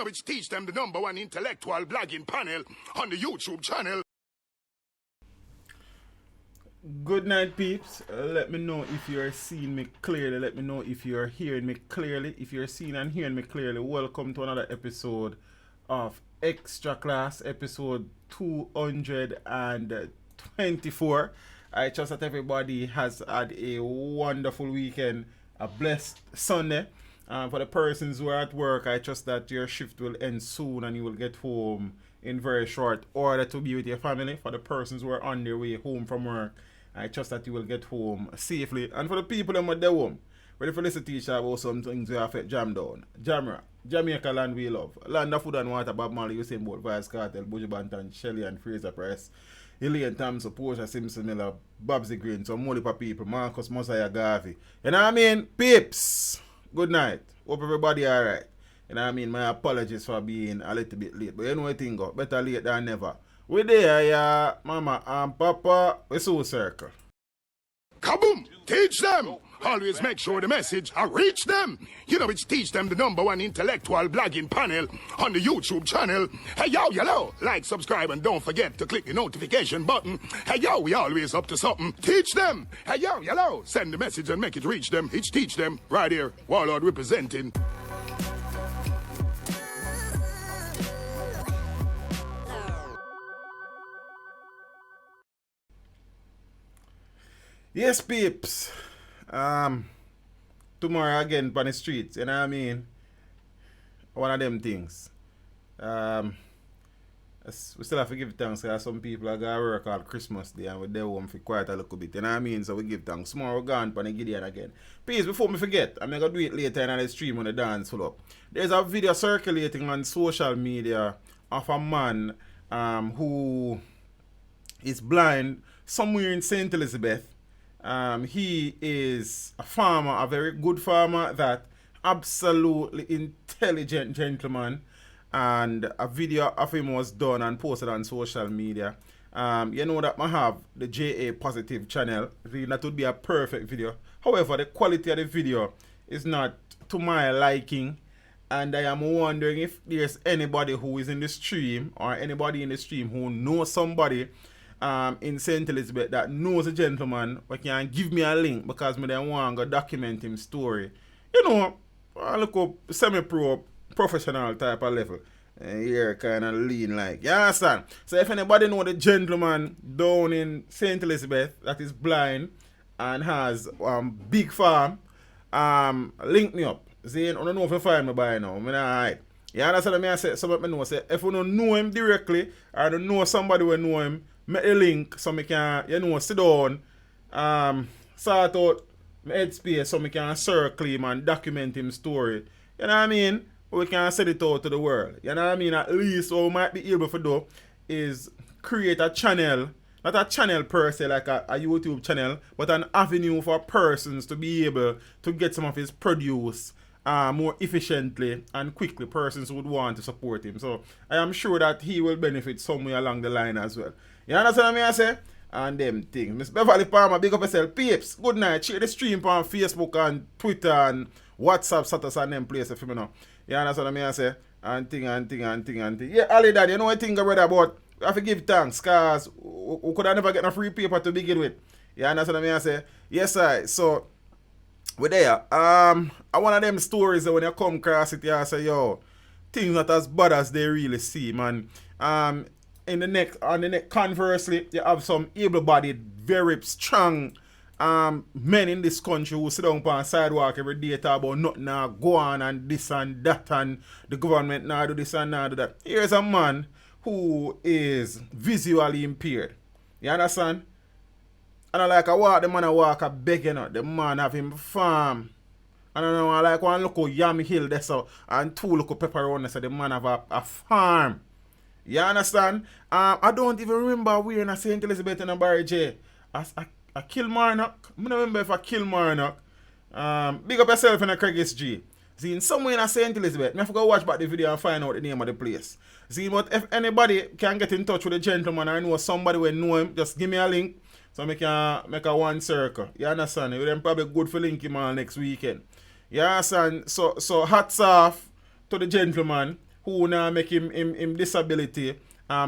which teach them the #1 intellectual blogging panel on the YouTube channel. Good night, peeps. Let me know if you're seeing me clearly. Let me know if you're hearing me clearly. If you're seeing and hearing me clearly, welcome to another episode of Extra Class, episode 224. I trust that everybody has had a wonderful weekend, a blessed Sunday. For the persons who are at work, I trust that your shift will end soon and you will get home in very short order to be with your family. For the persons who are on their way home from work, I trust that you will get home safely. And for the people who are at their home, ready for listen to teach about some things we have to jam down. Jamaica land we love. Land of food and water, Bob Marley, Usain Bolt, Vice Cartel, Buju Banton, Shelley and Fraser Price, Elaine Thompson, Portia Simpson Miller, Babsy Green, some more people, Marcus Mosiah Garvey. You know what I mean? Peeps, good night. Hope everybody alright. You know what I mean? My apologies for being a little bit late. But you know what I think? Better late than never. We there, Mama and Papa. We so circle. Kaboom! Teach them! Always make sure the message reach them. You know which teach them the #1 intellectual blogging panel on the YouTube channel. Hey yo, hello! Like, subscribe, and don't forget to click the notification button. Hey yo, we always up to something. Teach them! Hey yo, hello! Send the message and make it reach them. It's teach them right here. Warlord representing. Yes, peeps. Tomorrow again on the streets, you know what I mean? One of them things. We still have to give thanks because some people are going to work all Christmas Day and we're there home for quite a little bit, you know what I mean? So we give thanks. Tomorrow we're gone on the Gideon again. Please, before me forget, I'm going to do it later in the stream when the dance full up. There's a video circulating on social media of a man who is blind somewhere in St. Elizabeth. He is a farmer, a very good farmer, that absolutely intelligent gentleman, and a video of him was done and posted on social media. You know that I have the JA Positive channel. That would be a perfect video. However, the quality of the video is not to my liking, and I am wondering if there's anybody who is in the stream or anybody in the stream who knows somebody in St. Elizabeth that knows a gentleman but can give me a link, because me then want to document him story. You know, I look up semi-pro professional type of level. Here kind of lean like. You understand? So if anybody know the gentleman down in St. Elizabeth that is blind and has big farm, link me up. See, I don't know if you find me by now. I'm alright. You understand what I say? Some of me know, say, if you don't know him directly or don't know somebody who know him, make a link so I can, you know, sit down, sort out my headspace so I can circle him and document him story. You know what I mean? We can send it out to the world. You know what I mean? At least what we might be able to do is create a channel, not a channel per se like a YouTube channel, but an avenue for persons to be able to get some of his produce more efficiently and quickly. Persons would want to support him. So I am sure that he will benefit somewhere along the line as well. You understand what I say? And them things. Miss Beverly Palmer, big up yourself. Peeps, good night. Share the stream on Facebook and Twitter and WhatsApp status and them places for me now. You understand what I say? And thing. Yeah, Ali Dad, you know what I think about? We have to give thanks because we could have never get a free paper to begin with. You understand what I say? Yes, I. So we're there. One of them stories that when you come across it, you say, yo, things not as bad as they really seem. And on the next, conversely, you have some able-bodied, very strong men in this country who sit down on the sidewalk every day talk about nothing now go on and this and that and the government now do this and now do that. Here's a man who is visually impaired. You understand? And I like I walk, the man I walk a begging out. The man have him farm. And I know I like one look at Yam Hill there so and two look at pepperoni so the man have a farm. You understand? I don't even remember where in St. Elizabeth and Barry J. I Kilmarnock. I don't remember if I Kilmarnock. Big up yourself in a Craig's G. See, in somewhere in St. Elizabeth, I have to go watch back the video and find out the name of the place. See, but if anybody can get in touch with the gentleman or know somebody will know him, just give me a link so I can make a one circle. You understand? It would probably good for linking him on next weekend. You understand? So hats off to the gentleman who now make him disability,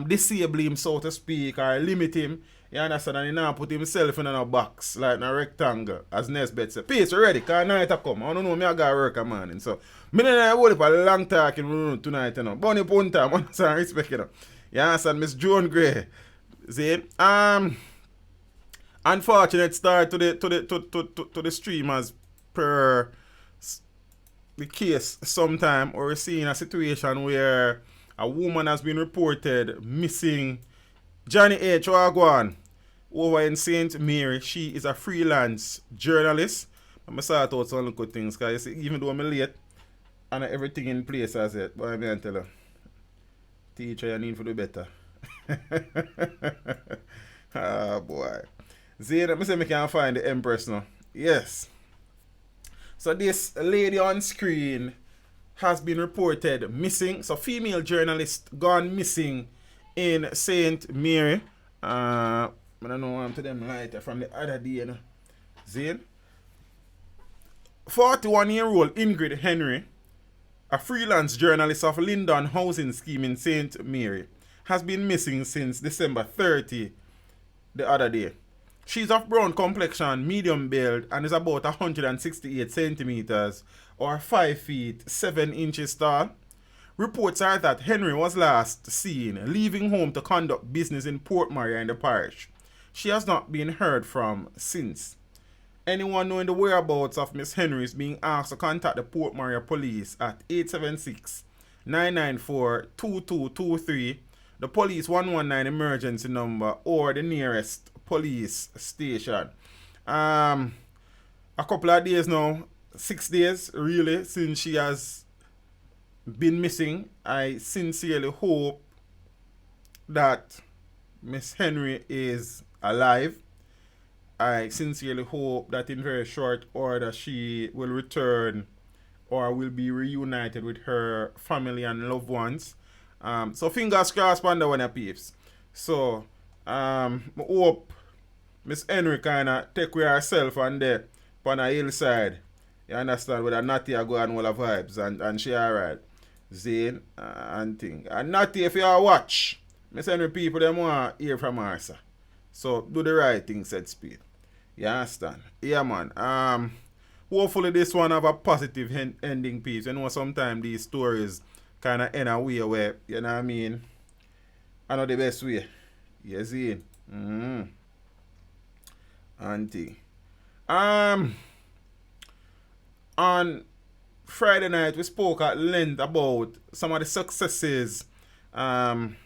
disable him, so to speak, or limit him. You understand? And he now put himself in a box, like in a rectangle, as Nesbeth said. Peace, ready, because night a come. I don't know, me I got work a morning. So, me don't hold up a long talking tonight, you know. Bunny punta, man, so I respect, you know. You understand? Miss Joan Gray. See? Unfortunate start to the stream as per the case sometime, or we're seeing a situation where a woman has been reported missing. Johnny H. Wagwan over in St. Mary. She is a freelance journalist. I'm start out some good things, because even though I'm late and everything in place as it, but I'm tell her, teacher, you need to do better. Ah, boy. See, let me see if I can find the Empress now. Yes. So this lady on screen has been reported missing. So female journalist gone missing in St. Mary. I don't know what I'm to them lighter from the other day. You know. See? 41-year-old Ingrid Henry, a freelance journalist of Lyndon Housing Scheme in St. Mary, has been missing since December 30 the other day. She's of brown complexion, medium build, and is about 168 centimeters or 5 feet 7 inches tall. Reports are that Henry was last seen leaving home to conduct business in Port Maria in the parish. She has not been heard from since. Anyone knowing the whereabouts of Miss Henry is being asked to contact the Port Maria police at 876-994-2223, the police 119 emergency number, or the nearest police station. A couple of days now, 6 days really, since she has been missing. I sincerely hope that Miss Henry is alive. I sincerely hope that in very short order she will return or will be reunited with her family and loved ones. So fingers crossed on the one of peeps. So I hope Miss Henry kinda take care of herself on there on a hillside. You understand, with a Natty go and all the vibes and she alright. Zane and thing. And Natty, if you are watch, Miss Henry people them want to hear from her, sir. So do the right thing, said Speed. You understand? Yeah, man. Hopefully this one have a positive ending piece. You know, sometimes these stories kind of end a way where, you know what I mean? I know the best way. You see? Auntie. On Friday night, we spoke at length about some of the successes had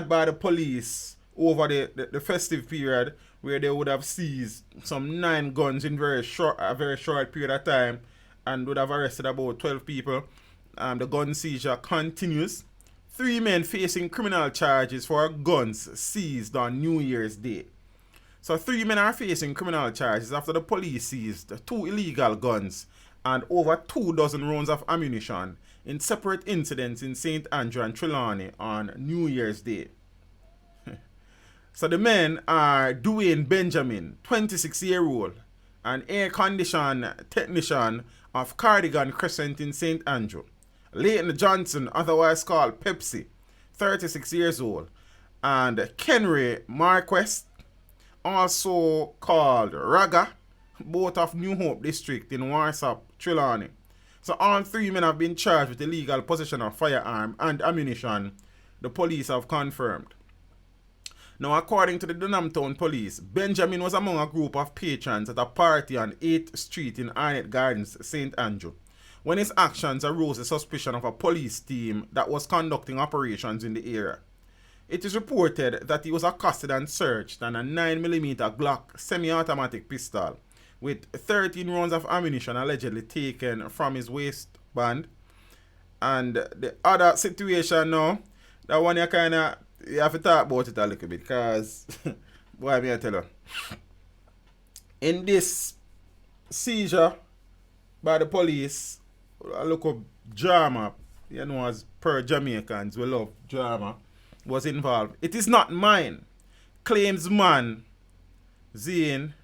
by the police over the festive period, where they would have seized some 9 guns in a very short period of time and would have arrested about 12 people. The gun seizure continues. 3 men facing criminal charges for guns seized on New Year's Day. So 3 men are facing criminal charges after the police seized 2 illegal guns and over 24 rounds of ammunition in separate incidents in St. Andrew and Trelawney on New Year's Day. So the men are Dwayne Benjamin, 26-year-old, an air condition technician of Cardigan Crescent in St. Andrew. Leighton Johnson, otherwise called Pepsi, 36 years old, and Kenry Marquest, also called Raga, both of New Hope District in Warsop, Trelawney. So all 3 men have been charged with illegal possession of firearm and ammunition, the police have confirmed. Now, according to the Dunham Town Police, Benjamin was among a group of patrons at a party on 8th Street in Arnett Gardens, St. Andrew, when his actions arose the suspicion of a police team that was conducting operations in the area. It is reported that he was accosted and searched on a 9mm Glock semi-automatic pistol with 13 rounds of ammunition allegedly taken from his waistband. And the other situation now, that one you have to talk about it a little bit, because boy, me I tell you, in this seizure by the police, a look of drama, you know, as per Jamaicans, we love drama, was involved. It is not mine, claims man Zane,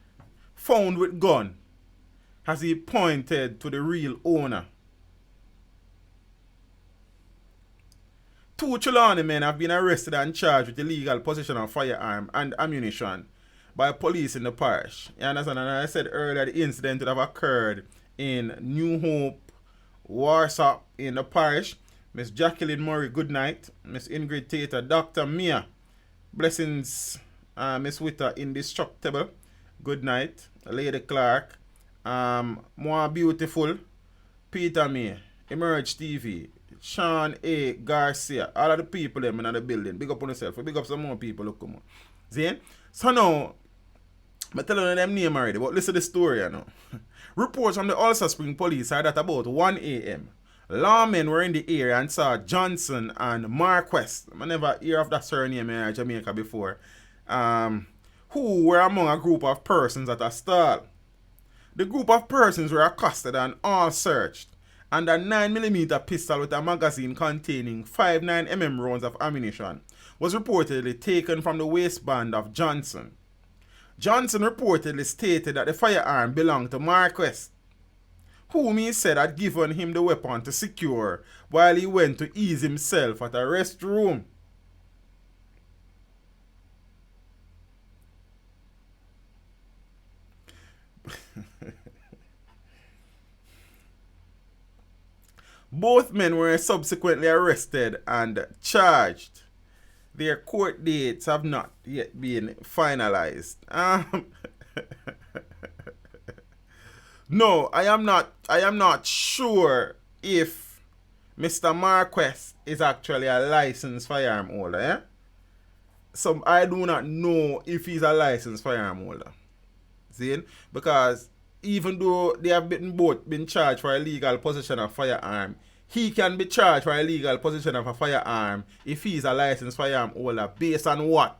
found with gun, as he pointed to the real owner. 2 Trelawney men have been arrested and charged with illegal possession of firearm and ammunition by police in the parish. You understand? And I said earlier the incident would have occurred in New Hope, Warsaw in the parish. Miss Jacqueline Murray, good night. Miss Ingrid Tater, Dr. Mia, blessings. Miss Witter, indestructible, good night. Lady Clark, more beautiful. Peter May, Emerge TV, Sean A. Garcia, all of the people them in the building. Big up on yourself. Big up some more people. Look, come on. See? So now, I'm telling you them name already, but listen to the story, you know. Reports from the Ulster Spring Police are that about 1 a.m., lawmen were in the area and saw Johnson and Marquest. I never hear of that surname in Jamaica before. Who were among a group of persons at a stall. The group of persons were accosted and all searched, and a 9mm pistol with a magazine containing 5 9mm rounds of ammunition was reportedly taken from the waistband of Johnson. Johnson reportedly stated that the firearm belonged to Marquest, whom he said had given him the weapon to secure while he went to ease himself at a restroom. Both men were subsequently arrested and charged. Their court dates have not yet been finalized. No, I am not sure if Mr. Marquest is actually a licensed firearm holder. Eh? So I do not know if he's a licensed firearm holder. See? Because even though they have both been charged for illegal possession of firearm, he can be charged for illegal possession of a firearm if he's a licensed firearm holder based on what?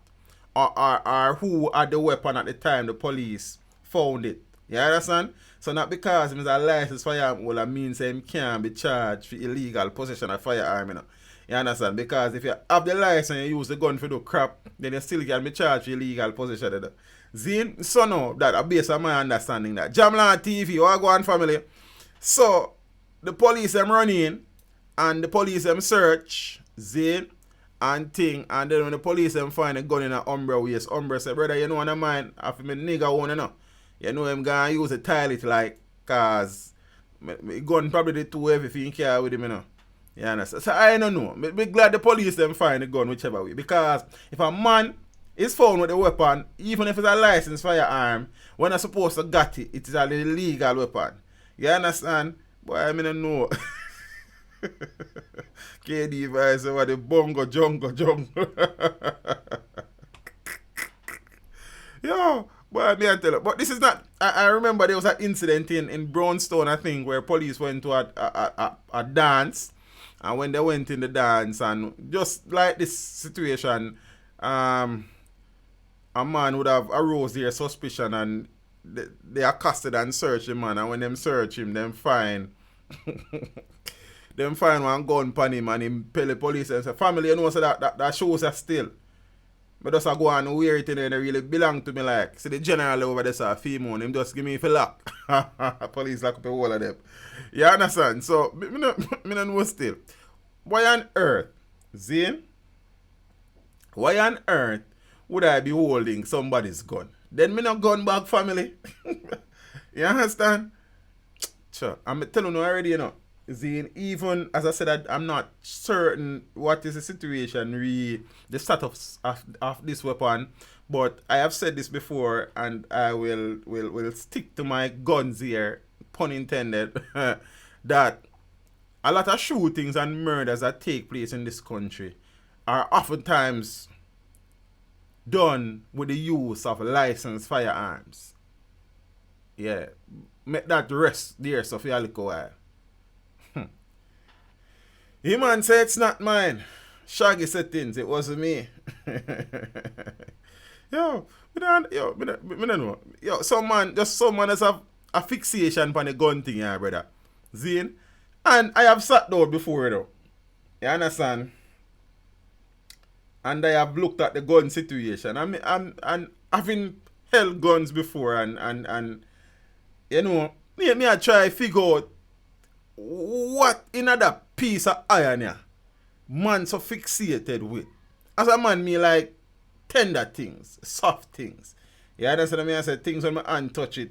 Or who had the weapon at the time the police found it. You understand? So not because he's a licensed firearm holder means he can't be charged for illegal possession of firearm, you know. You understand? Because if you have the license and you use the gun for the crap, then you still can be charged for illegal possession, you know. Zine, so no, that based on my understanding that. Jamlan TV, what go on family? So, the police them run in, and the police them search, Zine, and thing, and then when the police them find a gun in an Umbra waist, Umbra say, brother, you know what I mind, after me nigga one, you know. You know him gonna use a toilet like, cause, my gun probably the too heavy for you carry with him, you know. You understand? So, I don't know. Be glad the police them find the gun whichever way, because if a man is found with a weapon, even if it's a licensed firearm, when I'm supposed to get it, it is an illegal weapon. You understand? Boy, I mean, I know. KD vice over the bongo, jungle. Yo, boy, I mean, I tell you. But this is not, I remember there was an incident in Brownstone, I think, where police went to a dance. And when they went in the dance, and just like this situation, a man would have aroused their suspicion and they accosted and searched the man, and when them search him, them find one gun pan him, and him tell the police and say, family, you know, so that shows are still. But just I go and wear it and it really belong to me, like. See the general over there saw a female, him just give me for lock. Police lock up the whole of them. You understand? So, me no know still. Why on earth, Zane? Why on earth would I be holding somebody's gun? Then me not gun back, family. You understand? Sure. I'm telling you already, you know. Zine, even as I said, I'm not certain what is the situation, the status of this weapon. But I have said this before, and I will stick to my guns here, pun intended, that a lot of shootings and murders that take place in this country are oftentimes done with the use of licensed firearms. Yeah. Make that rest there so for a little while. He man said it's not mine. Shaggy settings, it wasn't me. Yo, me don't know. Yo, some man has a fixation on the gun thing, yeah, brother. Zine. And I have sat down before, though. You understand? And I have looked at the gun situation. I'm having held guns before, and you know, me I try to figure out what in that piece of iron here man so fixated with. As a man, me like tender things, soft things. You understand me? I say things when my hand touch it,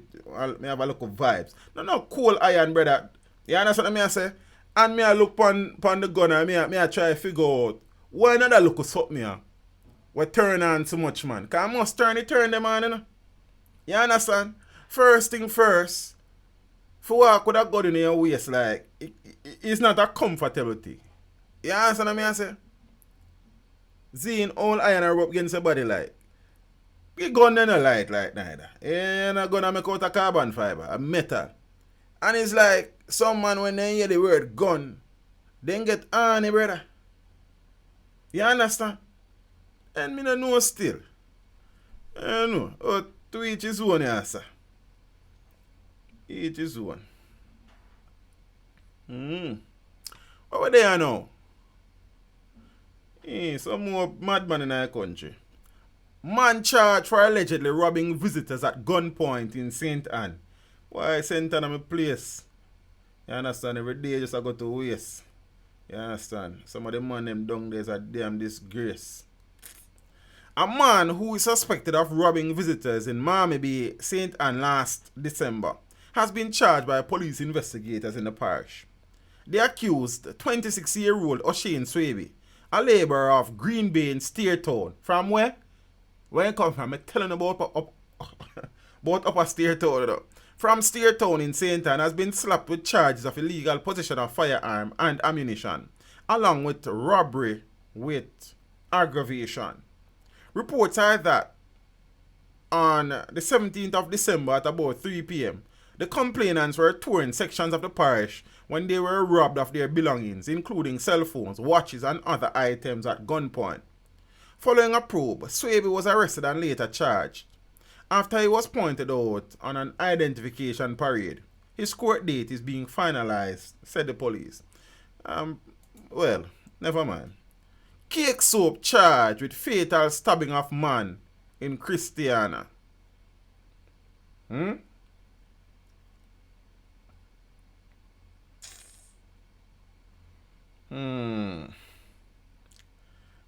me have a look of vibes. No cold iron, brother. You understand me? I say, and me I look pon the gun and me I try to figure out why not that look of something here. We turn on so much, man. Cause I must turn them on, you know. You understand? First thing first, for walk with a gun in your waist, like, it's not a comfortable thing. You understand me? I say? Seeing all iron and rub against your body, like, the gun then a light like neither. You're not gonna make out a carbon fiber, a metal. And it's like, some man when they hear the word gun, then get horny, brother. You understand? And me no know still. I know. Oh, to each his own, answer. Each his own. What were they now? Some more madman in our country. Man charged for allegedly robbing visitors at gunpoint in St. Anne. Why St. Anne my place? You understand? Every day just I go to waste. You understand? Some of the man them down there is a damn disgrace. A man who is suspected of robbing visitors in Miami Bay, St. Anne last December has been charged by police investigators in the parish. The accused, 26-year-old O'Shane Swaby, a labourer of Green Bay in Steertown. From where? Where you come from? I'm telling you about Upper Steertown though. From Steertown in St. Anne has been slapped with charges of illegal possession of firearm and ammunition, along with robbery with aggravation. Reports are that on the 17th of December at about 3 p.m., the complainants were touring sections of the parish when they were robbed of their belongings, including cell phones, watches, and other items at gunpoint. Following a probe, Swaby was arrested and later charged. After he was pointed out on an identification parade, his court date is being finalized, said the police. Well, never mind. Cake Soap charged with fatal stabbing of man in Christiana.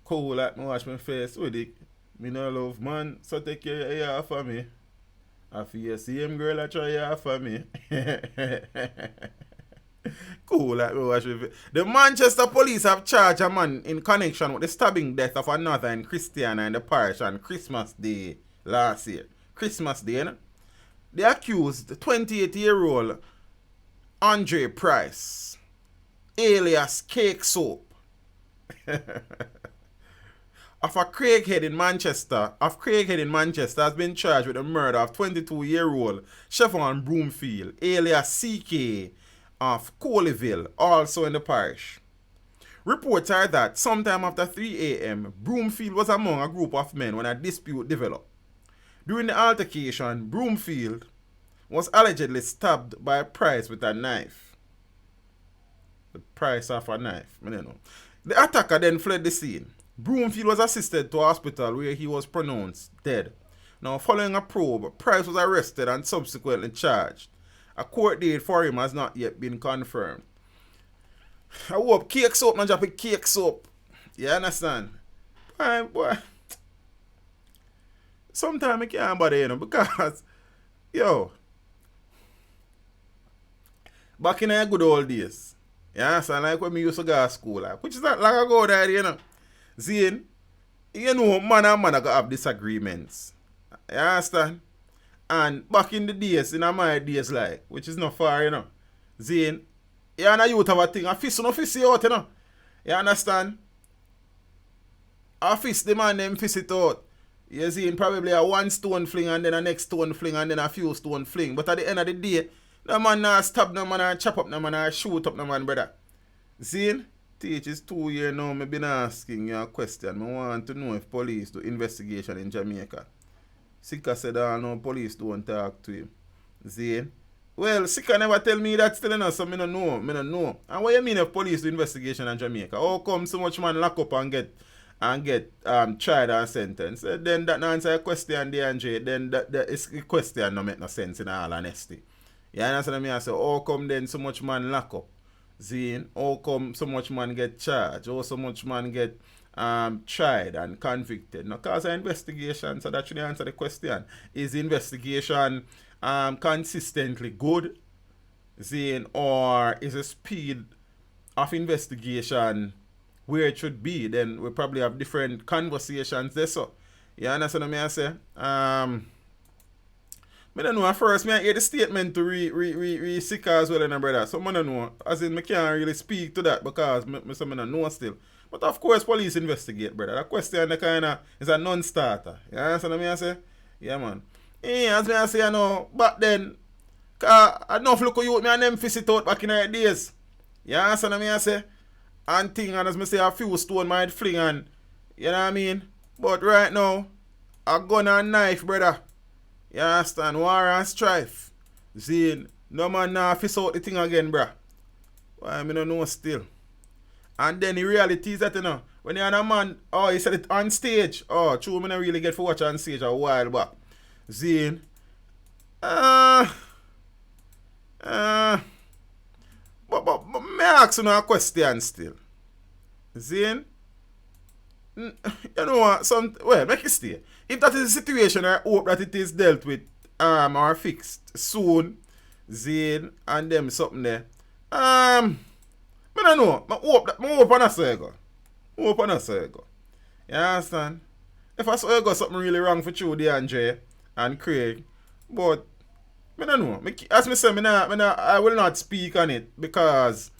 Cool like me wash my face with it. Me no love man, so take care of your for me. I feel the same girl I try your for me. Cool like me wash my face. The Manchester police have charged a man in connection with the stabbing death of another in Christiana in the parish on Christmas Day last year. Christmas Day, you know? The accused, 28-year-old Andre Price, alias Cake Soap, of Craighead in Manchester, has been charged with the murder of 22-year-old Chevron Broomfield, alias CK, of Coleyville, also in the parish. Reports are that sometime after 3 a.m., Broomfield was among a group of men when a dispute developed. During the altercation, Broomfield was allegedly stabbed by Price with a knife. The price of a knife, I don't know. The attacker then fled the scene. Broomfield was assisted to a hospital where he was pronounced dead. Now, following a probe, Price was arrested and subsequently charged. A court date for him has not yet been confirmed. I hope Cake Soap not drop a Cake Soap. You understand? Boy. Sometimes I can't bother, you know, because, yo, back in the good old days, you understand, like when we used to go to school, like, which is not long ago there, you know. Zane, you know, man and man are going to have disagreements. You understand? And back in the days, in my days, like, which is not far, you know. Zane, you and a youth have a thing, a fist no fist out, you know. You understand? A fist, the man them fist it out. You see, probably a one stone fling and then a next stone fling and then a few stone fling. But at the end of the day, no man not stab no man or chop up no man or shoot up no man, brother. See? Teach is 2 years now, I've been asking you a question. I want to know if police do investigation in Jamaica. Sika said, no, police don't talk to him. See? Well, Sika never tell me that still enough, so I don't know. And what you mean if police do investigation in Jamaica? How come so much man lock up and get tried and sentenced? Then that not answer a question, DeAndre. Then that is a question no make no sense in all honesty. You understand me? I say, how come then so much man lock up Seeing how come so much man get charged, how so much man get tried and convicted. Now, cause of investigation, so that should answer the question. Is the investigation consistently good? Seeing, or is the speed of investigation where it should be? Then we probably have different conversations there. So, you understand what I say? I don't know. At first, I hear the statement to re-sick as well, and brother. So, I don't know. As in, I can't really speak to that because I don't know still. But of course, police investigate, brother. That question that kind of is a non-starter. You understand what I say? Yeah, man. Yeah, as I say, I know. Back then, I don't know if look at you, me and them fist it out back in the days. You understand what I say? And thing, and as I say, a few stone might fling and, you know what I mean? But right now, a gun and knife, brother. You understand? War and strife. See, no man now fist out the thing again, bruh. Why, I don't know still. And then the reality is that, you know, when you're a man, oh, he said it on stage. Oh, true, I don't really get to watch on stage a while back. See, but may I ask you a question still? See? You know what? Well, make it stay. If that is the situation, I hope that it is dealt with or fixed soon. Zane and them something there. I don't know. I hope on a circle. Hope on a circle. You understand? If I saw you got something really wrong for Trudy Andre and Craig, but I don't know. As I say, I will not speak on it because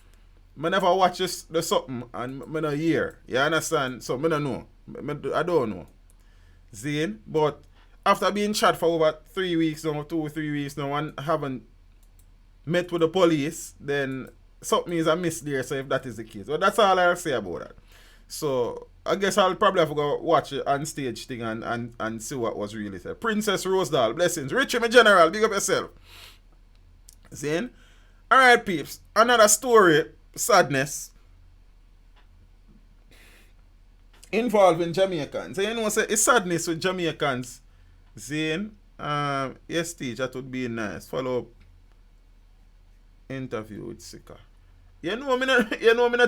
I never watch the something and I don't hear. You understand? So I don't know. I don't know. Zane, but after being chat for over 3 weeks now, 2 or 3 weeks now, and haven't met with the police, then something is amiss there. So if that is the case, but that's all I'll say about that. So I guess I'll probably have to go watch it on stage thing and see what was really said. Princess Rosedal, blessings. Richie, my general, big up yourself. Zane. Alright, peeps. Another story, sadness, involving Jamaicans. So you know, say it's sadness with Jamaicans. Zane. Yes, Teach, that would be nice. Follow up interview with Sika. You know, me not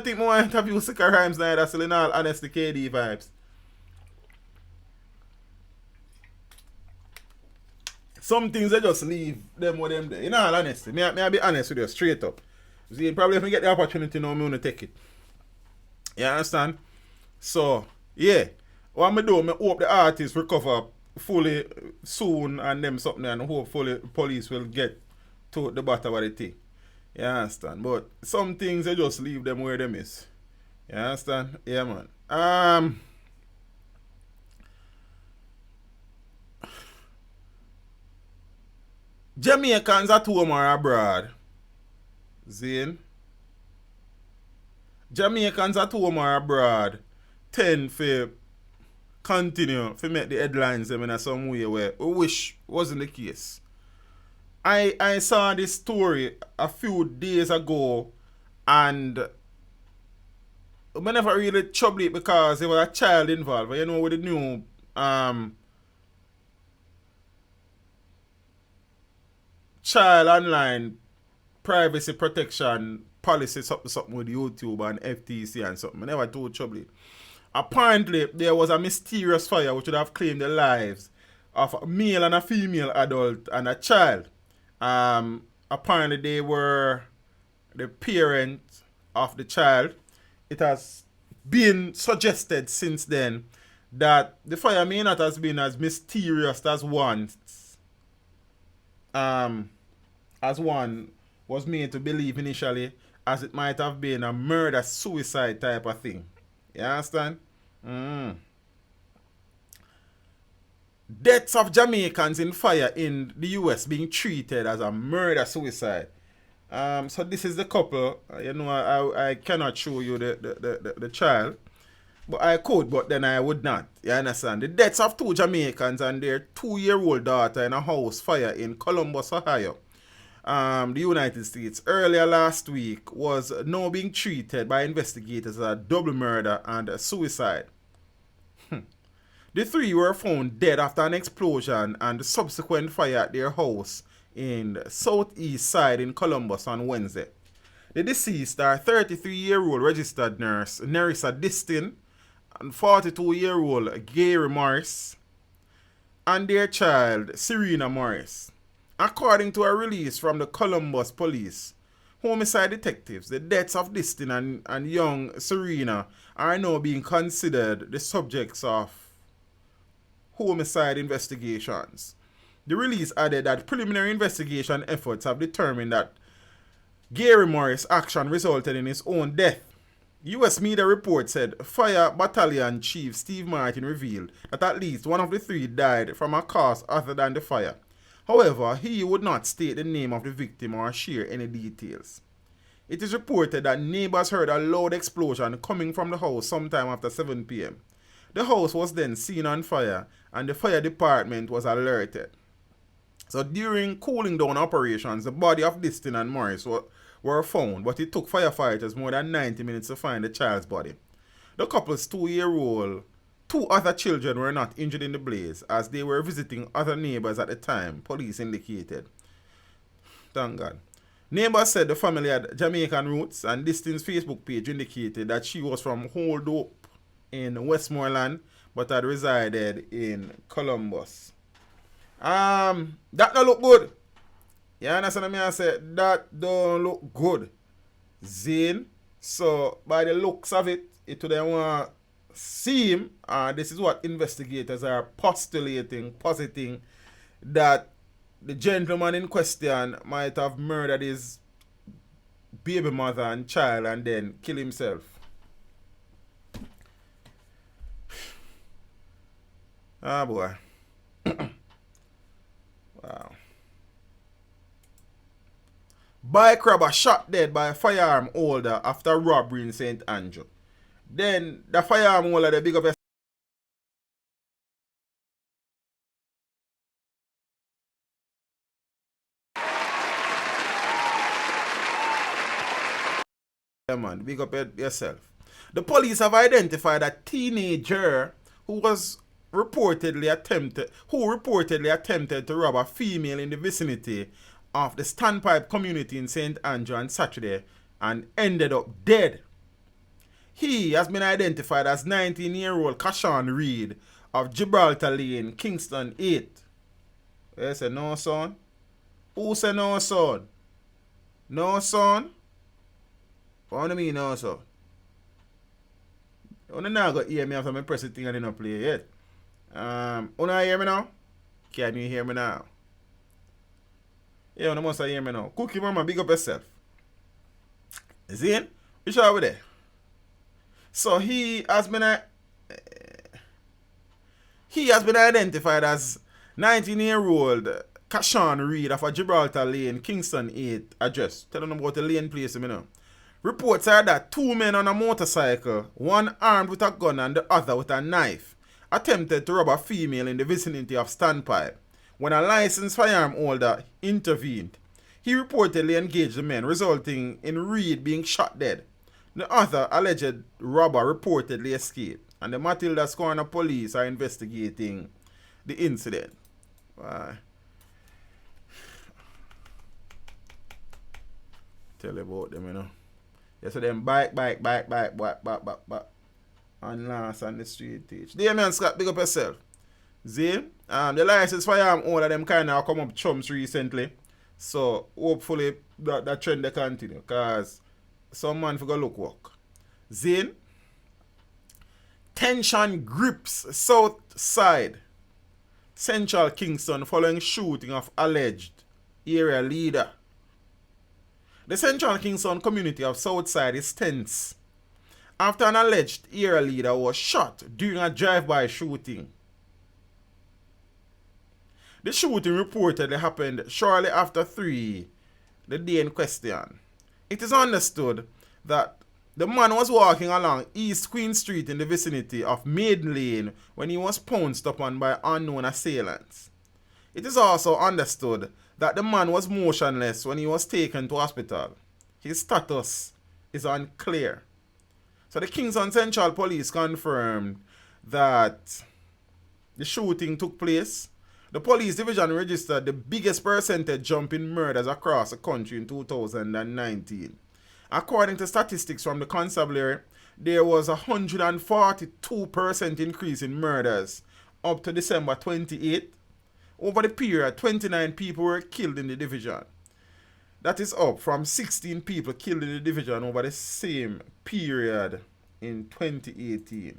think I want to interview Sika Rhymes now. That's in all honesty, KD vibes. Some things I just leave them with them there. In all honesty, I be honest with you, straight up. See, probably if I get the opportunity now, I'm going to take it. You understand? So, yeah. What I do, I hope the artists recover fully soon and them something, and hopefully police will get to the bottom of the thing. You understand? But some things I just leave them where them is. You understand? Yeah, man. Jamaicans at home or abroad. Zane. Jamaicans at home or abroad tend to continue to make the headlines in some way where we wish wasn't the case. I saw this story a few days ago and I never really troubled it because there was a child involved. But you know, with the new child online privacy protection policy, something with YouTube and FTC and something. I never told trouble it. Apparently, there was a mysterious fire which would have claimed the lives of a male and a female adult and a child. Apparently, they were the parent of the child. It has been suggested since then that the fire may not have been as mysterious as once. As one was made to believe initially, as it might have been a murder-suicide type of thing. You understand? Deaths of Jamaicans in fire in the US being treated as a murder-suicide. So this is the couple. You know, I cannot show you the child. But I could, but then I would not. You understand? The deaths of 2 Jamaicans and their 2-year-old daughter in a house fire in Columbus, Ohio. The United States earlier last week was now being treated by investigators as a double murder and a suicide. The 3 were found dead after an explosion and subsequent fire at their house in the southeast side in Columbus on Wednesday. The deceased are 33-year-old registered nurse Nerissa Distin and 42-year-old Gary Morris and their child Serena Morris. According to a release from the Columbus Police homicide detectives, the deaths of Distin and young Serena are now being considered the subjects of homicide investigations. The release added that preliminary investigation efforts have determined that Gary Morris' action resulted in his own death. U.S. media reports said Fire Battalion Chief Steve Martin revealed that at least one of the three died from a cause other than the fire. However, he would not state the name of the victim or share any details. It is reported that neighbors heard a loud explosion coming from the house sometime after 7 p.m. The house was then seen on fire and the fire department was alerted. So during cooling down operations, the body of Distin and Morris were found, but it took firefighters more than 90 minutes to find the child's body. The couple's 2-year-old, 2 other children were not injured in the blaze as they were visiting other neighbors at the time, police indicated. Thank God. Neighbors said the family had Jamaican roots, and Distin's Facebook page indicated that she was from Hold Hope in Westmoreland but had resided in Columbus. That don't look good. You understand what I say? That don't look good. Zane. So by the looks of it, it would want to seem, this is what investigators are postulating, positing, that the gentleman in question might have murdered his baby mother and child and then kill himself. Ah, boy. Wow. Bike robber shot dead by a firearm holder after robbery in St. Andrew. Then the firearm holder, the big up a man, big up yourself. The police have identified a teenager who reportedly attempted to rob a female in the vicinity of the Standpipe community in St. Andrew on Saturday and ended up dead. He has been identified as 19-year-old Kashawn Reed of Gibraltar Lane, Kingston 8. They say no, son? Who say no, son? No, son? What do you mean, no, son? You don't know hear me after I press the thing and didn't play yet. You hear me now? Can you hear me now? Yeah, you must hear me now. Cookie Mama, big up yourself. See it? Which are we there? So he has been identified as 19-year-old Kashawn Reed of a Gibraltar Lane, Kingston 8 address. Tell them about the lane place, you know. Reports are that 2 men on a motorcycle, one armed with a gun and the other with a knife, attempted to rob a female in the vicinity of Standpipe when a licensed firearm holder intervened. He reportedly engaged the men, resulting in Reed being shot dead. The other alleged robber reportedly escaped, and the Matilda's Corner police are investigating the incident. Tell you about them, you know. Yeah, so them back, and last on the street teach. Damien Scott, big up yourself. See, the licensed firearm owner them kind of come up chumps recently. So hopefully that trend they continue. Because some man for go look work. Zane, tension grips south side Central Kingston following shooting of alleged area leader. The Central Kingston community of Southside is tense after an alleged area leader was shot during a drive-by shooting. The shooting reportedly happened shortly after 3 the day in question. It is understood that the man was walking along East Queen Street in the vicinity of Maiden Lane when he was pounced upon by unknown assailants. It is also understood that the man was motionless when he was taken to hospital. His status is unclear. So the Kingston Central Police confirmed that the shooting took place. The police division registered the biggest percentage jump in murders across the country in 2019. According to statistics from the constabulary, there was a 142% increase in murders up to December 28th. Over the period, 29 people were killed in the division. That is up from 16 people killed in the division over the same period in 2018.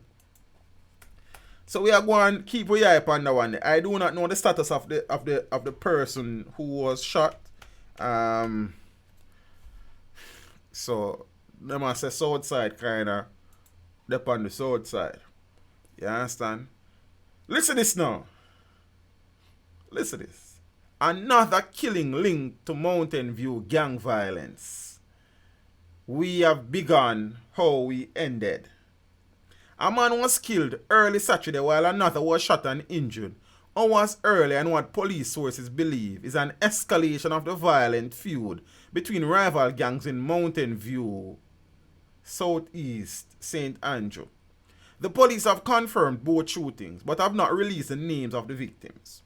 So we are going to keep our eye upon that one. I do not know the status of the person who was shot. So they must say south side kinda up on the south side. You understand? Listen this now. Listen this. Another killing linked to Mountain View gang violence. We have begun how we ended. A man was killed early Saturday while another was shot and injured. Hours earlier, and what police sources believe is an escalation of the violent feud between rival gangs in Mountain View, Southeast St. Andrew. The police have confirmed both shootings but have not released the names of the victims.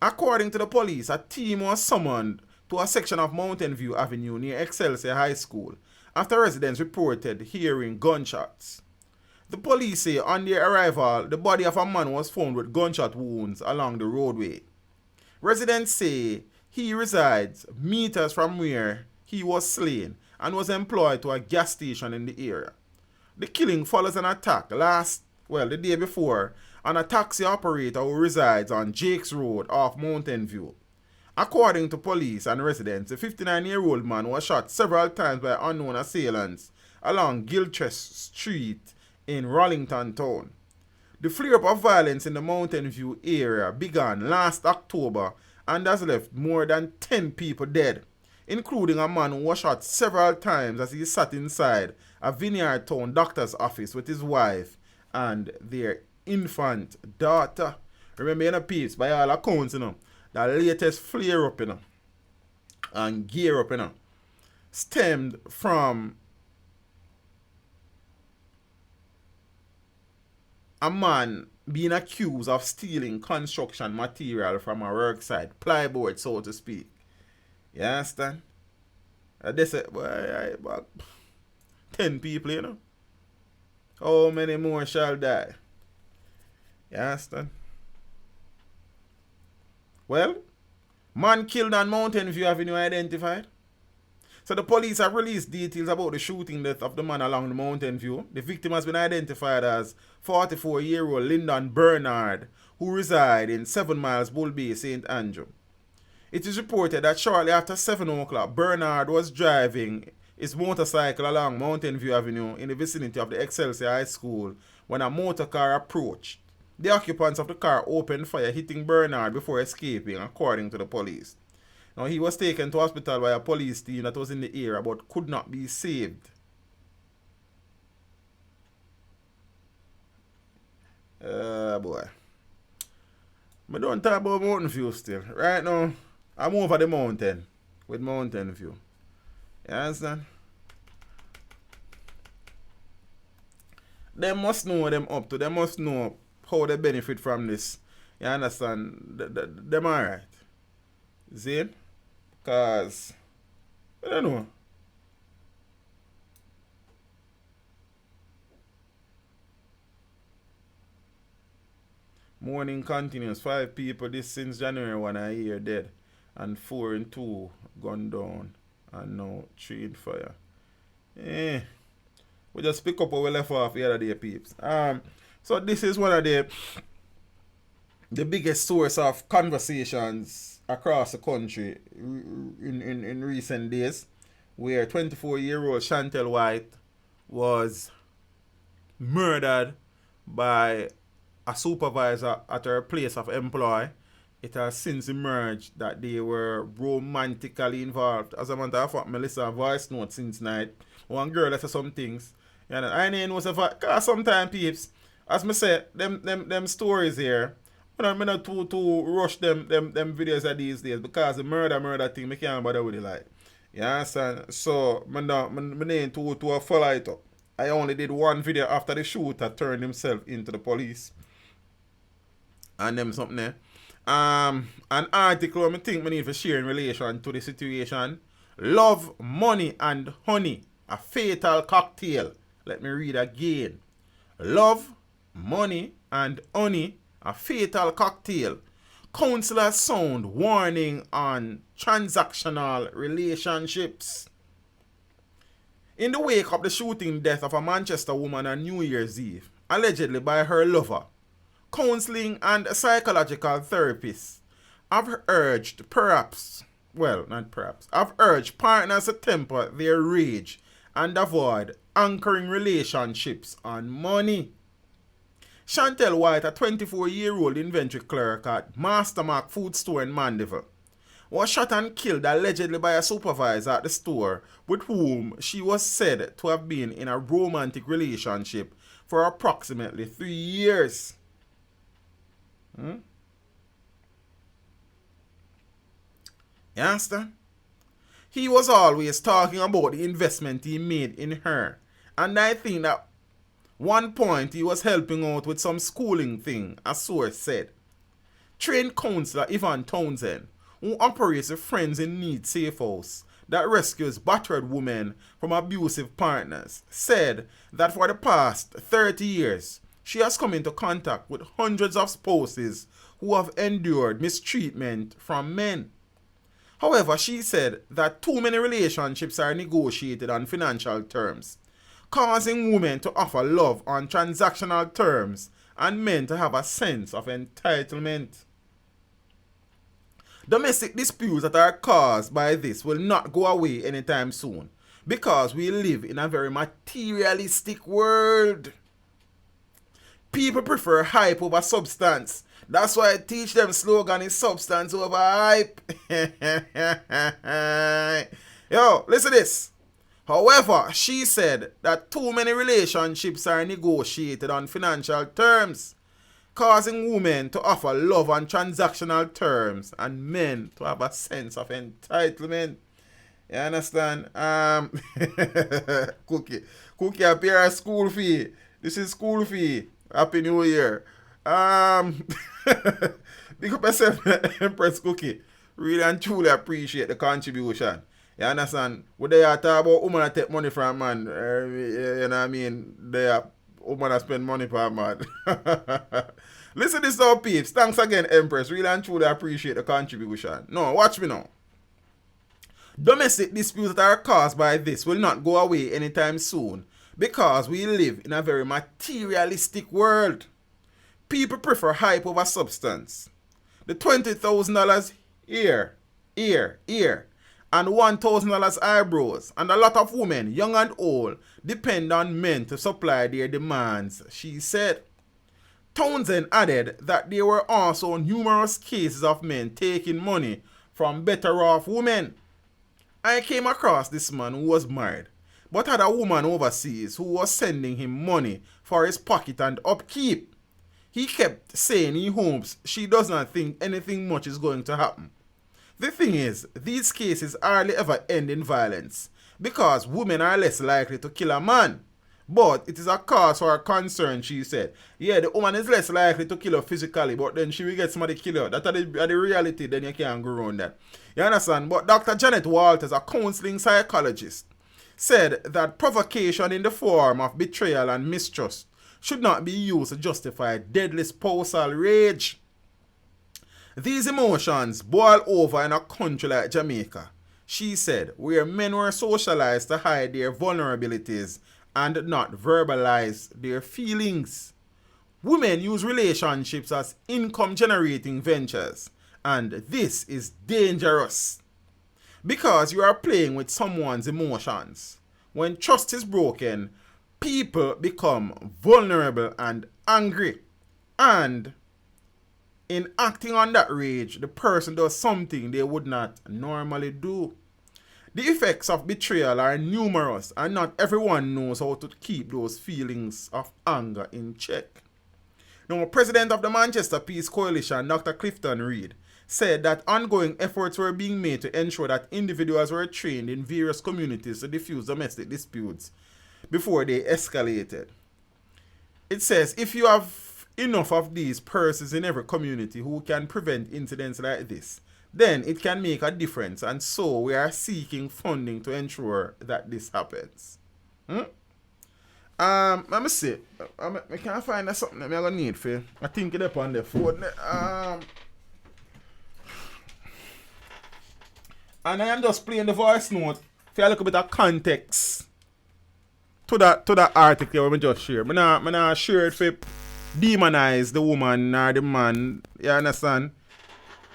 According to the police, a team was summoned to a section of Mountain View Avenue near Excelsior High School after residents reported hearing gunshots. The police say on their arrival, the body of a man was found with gunshot wounds along the roadway. Residents say he resides meters from where he was slain and was employed to a gas station in the area. The killing follows an attack the day before, on a taxi operator who resides on Jake's Road off Mountain View. According to police and residents, the 59-year-old man was shot several times by unknown assailants along Gilchrist Street in Rollington Town. The flare-up of violence in the Mountain View area began last October and has left more than 10 people dead, including a man who was shot several times as he sat inside a Vineyard Town doctor's office with his wife and their infant daughter. Remember, peeps, by all accounts, the latest flare-up, and gear-up, stemmed from a man being accused of stealing construction material from a worksite, plyboard, so to speak. You understand? They say, 10 people, How many more shall die? You understand? Well, man killed on Mountain View Avenue identified. So the police have released details about the shooting death of the man along the Mountain View. The victim has been identified as 44-year-old Lyndon Bernard, who reside in 7 Miles Bull Bay, St. Andrew. It is reported that shortly after 7 o'clock, Bernard was driving his motorcycle along Mountain View Avenue in the vicinity of the Excelsior High School when a motor car approached. The occupants of the car opened fire, hitting Bernard before escaping, according to the police. Now, he was taken to hospital by a police team that was in the area but could not be saved. Boy. I don't talk about Mountain View still. Right now, I'm over the mountain with Mountain View. You understand? They must know what them up to. They must know how they benefit from this. You understand? Them alright. See? Because, I don't know. Morning continues. 5 people this since January 1 a year dead. And 4 and 2 gunned down. And now 3 in fire. We just pick up where we left off the other day, peeps. So this is one of the biggest source of conversations across the country in recent days, where 24-year-old Chantel White was murdered by a supervisor at her place of employ. It has since emerged that they were romantically involved. As a matter of fact, Melissa voice note since night. One girl that said some things. And I know because sometimes peeps, as me say, them stories here, I'm not too rush them videos of these days, because the murder thing, I can't bother with it, like. You understand? So, I need to follow it up. I only did one video after the shooter turned himself into the police. And them something there. An article I think I need to share in relation to the situation. Love, money, and honey a fatal cocktail. Let me read again. Love, money, and honey, a fatal cocktail. Counselors sound warning on transactional relationships. In the wake of the shooting death of a Manchester woman on New Year's Eve, allegedly by her lover, counseling and psychological therapists have urged have urged partners to temper their rage and avoid anchoring relationships on money. Chantel White, a 24-year-old inventory clerk at Mastermark food store in Mandeville, was shot and killed allegedly by a supervisor at the store with whom she was said to have been in a romantic relationship for approximately 3 years. You understand? He was always talking about the investment he made in her, and I think that one point he was helping out with some schooling thing, a source said. Trained counselor Ivan Townsend, who operates a Friends in Need safe house that rescues battered women from abusive partners, said that for the past 30 years, she has come into contact with hundreds of spouses who have endured mistreatment from men. However, she said that too many relationships are negotiated on financial terms, causing women to offer love on transactional terms and men to have a sense of entitlement. Domestic disputes that are caused by this will not go away anytime soon because we live in a very materialistic world. People prefer hype over substance. That's why I teach them slogan is substance over hype. Yo, listen to this. However, she said that too many relationships are negotiated on financial terms, causing women to offer love on transactional terms and men to have a sense of entitlement. You understand? Cookie appear a school fee. This is school fee. Happy New Year. Big up yourself, Empress Cookie. Really and truly appreciate the contribution. You understand? When they are talking about women that take money from man, you know what I mean? They are women that spend money for man. Listen to this now, peeps. Thanks again, Empress. Really and truly appreciate the contribution. No, watch me now. Domestic disputes that are caused by this will not go away anytime soon because we live in a very materialistic world. People prefer hype over substance. The $20,000 ear, and $1,000 eyebrows, and a lot of women, young and old, depend on men to supply their demands, she said. Townsend added that there were also numerous cases of men taking money from better off women. I came across this man who was married, but had a woman overseas who was sending him money for his pocket and upkeep. He kept saying he hopes she does not think anything much is going to happen. The thing is, these cases hardly ever end in violence because women are less likely to kill a man. But it is a cause for concern, she said. Yeah, the woman is less likely to kill her physically, but then she will get somebody to kill her. That's the reality, then you can't go around that. You understand? But Dr. Janet Walters, a counseling psychologist, said that provocation in the form of betrayal and mistrust should not be used to justify deadly spousal rage. These emotions boil over in a country like Jamaica, she said, where men were socialized to hide their vulnerabilities and not verbalize their feelings. Women use relationships as income-generating ventures, and this is dangerous because you are playing with someone's emotions. When trust is broken, people become vulnerable and angry, and in acting on that rage, the person does something they would not normally do. The effects of betrayal are numerous, and not everyone knows how to keep those feelings of anger in check. Now, President of the Manchester Peace Coalition, Dr. Clifton Reed, said that ongoing efforts were being made to ensure that individuals were trained in various communities to diffuse domestic disputes before they escalated. It says, if you have enough of these persons in every community who can prevent incidents like this, then it can make a difference. And so we are seeking funding to ensure that this happens. Let me see. I can't find something that I'm gonna need for. I think it's up on the phone. And I am just playing the voice note for a little bit of context to that article we just share. I'm not sure if it demonize the woman or the man. You understand?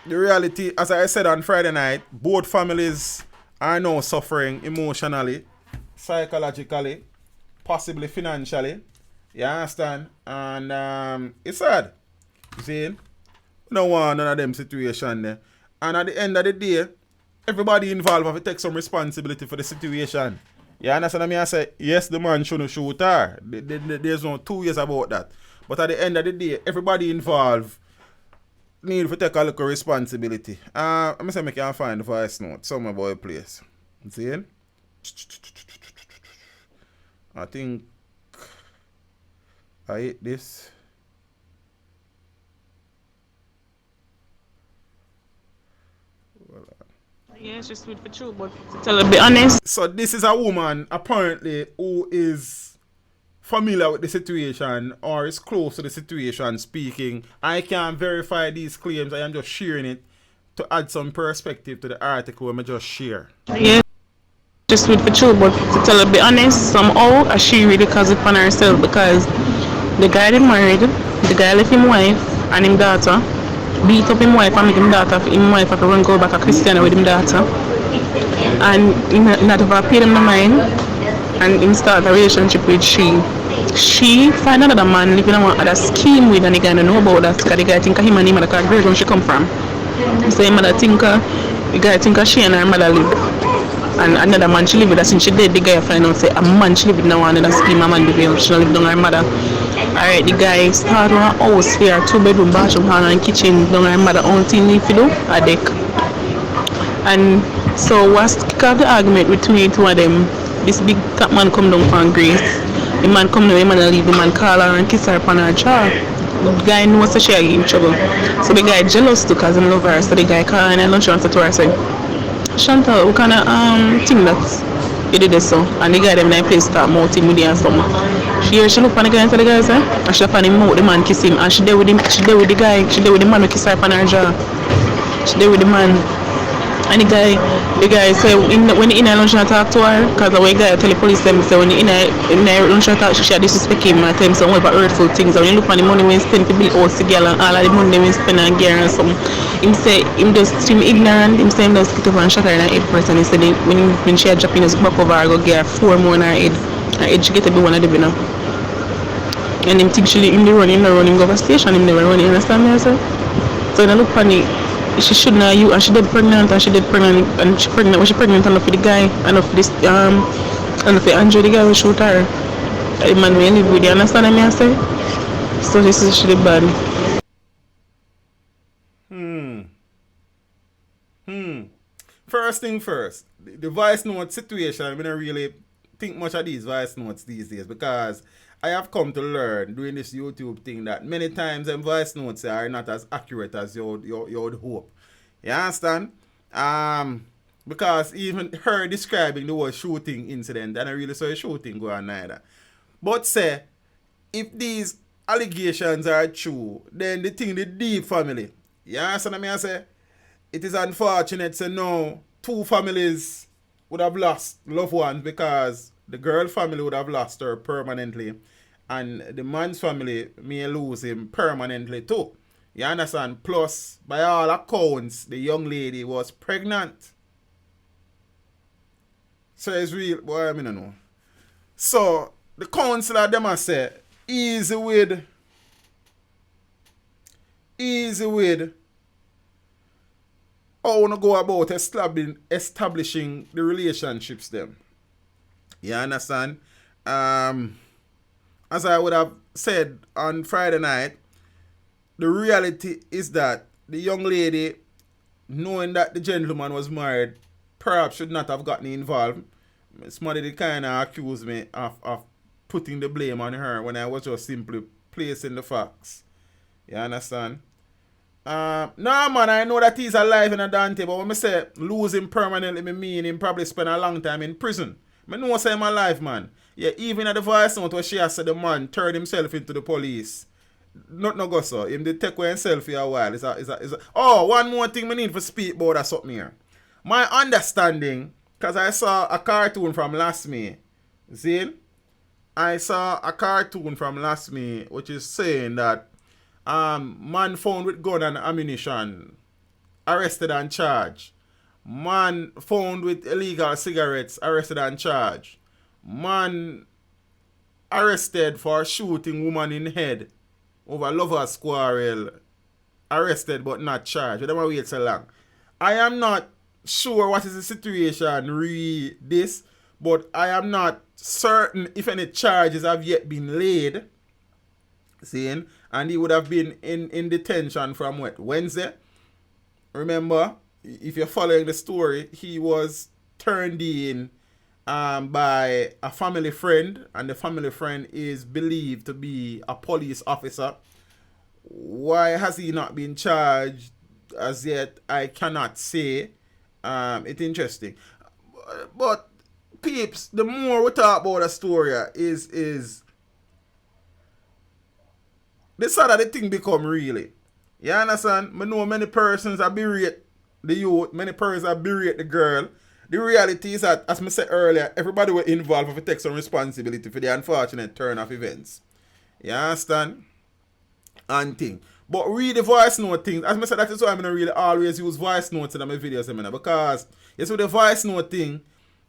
The reality, as I said on Friday night, both families are now suffering emotionally, psychologically, possibly financially. You understand? And it's sad. You see? We don't want none of them situation there. And at the end of the day, everybody involved have to take some responsibility for the situation. You understand what I mean? I say, yes, the man shouldn't shoot her. There's no 2 years about that. But at the end of the day, everybody involved need to take a little responsibility. I'm going to say I can find the voice note somewhere about a place. See? I think I hit this. Yeah, it's just sweet for true, but to tell her, be honest. So this is a woman apparently who is familiar with the situation or is close to the situation speaking. I can't verify these claims. I am just sharing it to add some perspective to the article I just share. Yeah, just sweet for true, but to tell her, be honest, somehow she really caused it on herself because the guy they married, the guy left him wife and him daughter, beat up him wife and make him daughter, him wife have to run go back to Christiana with him daughter. And he not ever paid him the mind and him start a relationship with she. She find another man living on other scheme with and the guy don't know about that because the guy think him and him are the girl when she come from. So him mother think the guy think she and her mother live. And another man she live with her since she dead, the guy find out say a man she live with now another scheme a man live with she don't live down her mother. Alright, the guy start one house here, 2-bedroom, bathroom, hall and kitchen down her mother own thing need to do a deck. And so what's kick off the argument between two of them, this big top man come down from Grace. The man come down, the man leave, the man call her and kiss her upon her jaw. The guy knows that she in trouble. So the guy jealous too because he love her. So the guy call her and lunch answer to her say, Chantal, what kind of thing that you did this so? And the guy them in place start mouthing with her and something. She look on the guy and tell the guy say, and she look on him mouth, the man kiss him. And she there with him, she there with the guy, she there with the man who kiss her upon her jaw. She there with the man. And the guy say when he in a lunch and talk to her, because the way the guy tell the police them say when he in a lunch and talk, she disrespect him and tell him some hurtful things. And when you look on the money when he spend to build house together and all of the money when he spend on gear and something, him say him just seem ignorant. Him say him just pick up and shut her in her head first. And he said when she had dropping his back over her, go get her 4 more in her head. Her head she get to be one of them, you know. And him think she him the running, go over station, him never run. You understand me? I say. So when I look on it. She shouldn't have you and she did pregnant and she pregnant enough for the guy enough for this enough for Andrew the guy will shoot her. The man will live with you, understand what I say? So this is really bad. First thing first, the voice note situation, I don't really think much of these voice notes these days because I have come to learn doing this YouTube thing that many times them voice notes are not as accurate as you would hope. You understand? Because even her describing the whole shooting incident, and I really saw a shooting go on neither. But say, if these allegations are true, then the deep family, you understand what I say? It is unfortunate to know 2 families would have lost loved ones because the girl family would have lost her permanently and the man's family may lose him permanently too. You understand? Plus, by all accounts, the young lady was pregnant. So it's real, boy, I mean, I know. So, the counselor them say, easy with how you go about establishing the relationships them. You understand? As I would have said on Friday night, the reality is that the young lady, knowing that the gentleman was married, perhaps should not have gotten involved. Somebody did kind of accuse me of putting the blame on her when I was just simply placing the facts. You understand? No, man, I know that he's alive in a Dante, but when I say lose him permanently, I mean him probably spend a long time in prison. I know say him alive, man. Yeah, even at the voice note where she has said the man turned himself into the police. Not no go so. Him did take away himself for a while. Oh, one more thing I need to speak about that something here. My understanding, because I saw a cartoon from last May. See? I saw a cartoon from last May which is saying that man found with gun and ammunition, arrested and charged. Man found with illegal cigarettes, arrested and charged. Man arrested for shooting woman in head over lover's quarrel, arrested but not charged. We don't wait so long. I am not sure what is the situation re this, but I am not certain if any charges have yet been laid. Seeing? And he would have been in detention from what? Wednesday? Remember, if you're following the story, he was turned in by a family friend, and the family friend is believed to be a police officer. Why has he not been charged as yet? I cannot say. It's interesting. But, peeps, the more we talk about the story is the sadder the thing become really. You understand? I know many persons are berate the youth, many persons are berate the girl. The reality is that, as I said earlier, everybody were involved to take some responsibility for the unfortunate turn of events. You understand? And thing. But read the voice note thing. As I said, that is why I'm gonna really always use voice notes in my videos, because it's with the voice note thing,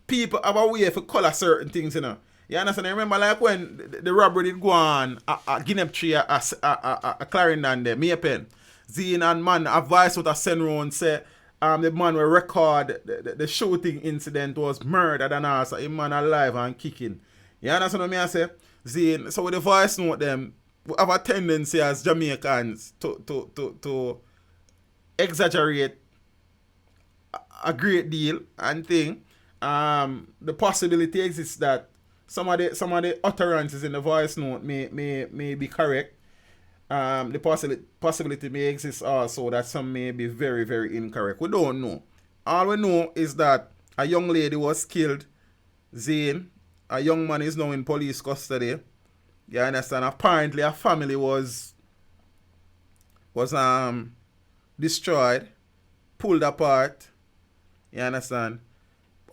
people have a way for color certain things, you know. You understand? I remember like when the robbery did go on a Guinea tree, a Clarendon there, me a pen. Zine and man, a voice note a send round say the man will record the shooting incident was murdered and also a man alive and kicking. You understand what I say? Zine, so with the voice note them, we have a tendency as Jamaicans to exaggerate a great deal and thing. The possibility exists that some of the utterances in the voice note may be correct. The possibility may exist also that some may be very, very incorrect. We don't know. All we know is that a young lady was killed. Zane, a young man is now in police custody. You understand? Apparently a family was destroyed, pulled apart. You understand?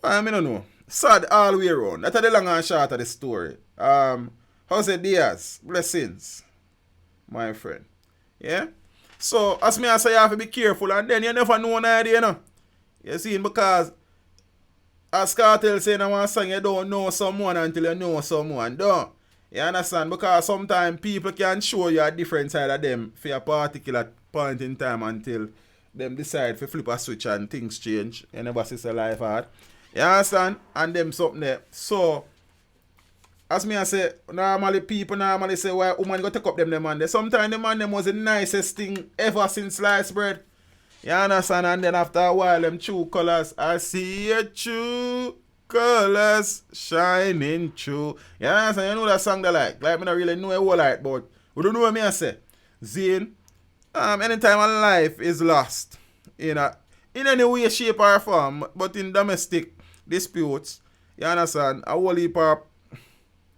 I don't know. Sad all the way around. That's the long and short of the story. How's it, Diaz? Blessings, my friend. Yeah? So, as me I say, you have to be careful, and then you never know an idea, you know. You see, because as Cartel saying in one song, you don't know someone until you know someone, don't. You understand? Because sometimes people can show you a different side of them for a particular point in time until them decide to flip a switch and things change. You never see a life hard. You understand? And them something there. So, as me I say, normally people say, why woman go take up them man. Sometimes the man them was the nicest thing ever since sliced bread. You understand? And then after a while, them true colors. I see your true colors shining through. You understand? You know that song they like. Like, me not really know a whole lot, but we don't know what me I say. Zane, anytime a life is lost, in any way, shape, or form, but in domestic disputes, you understand, a whole heap of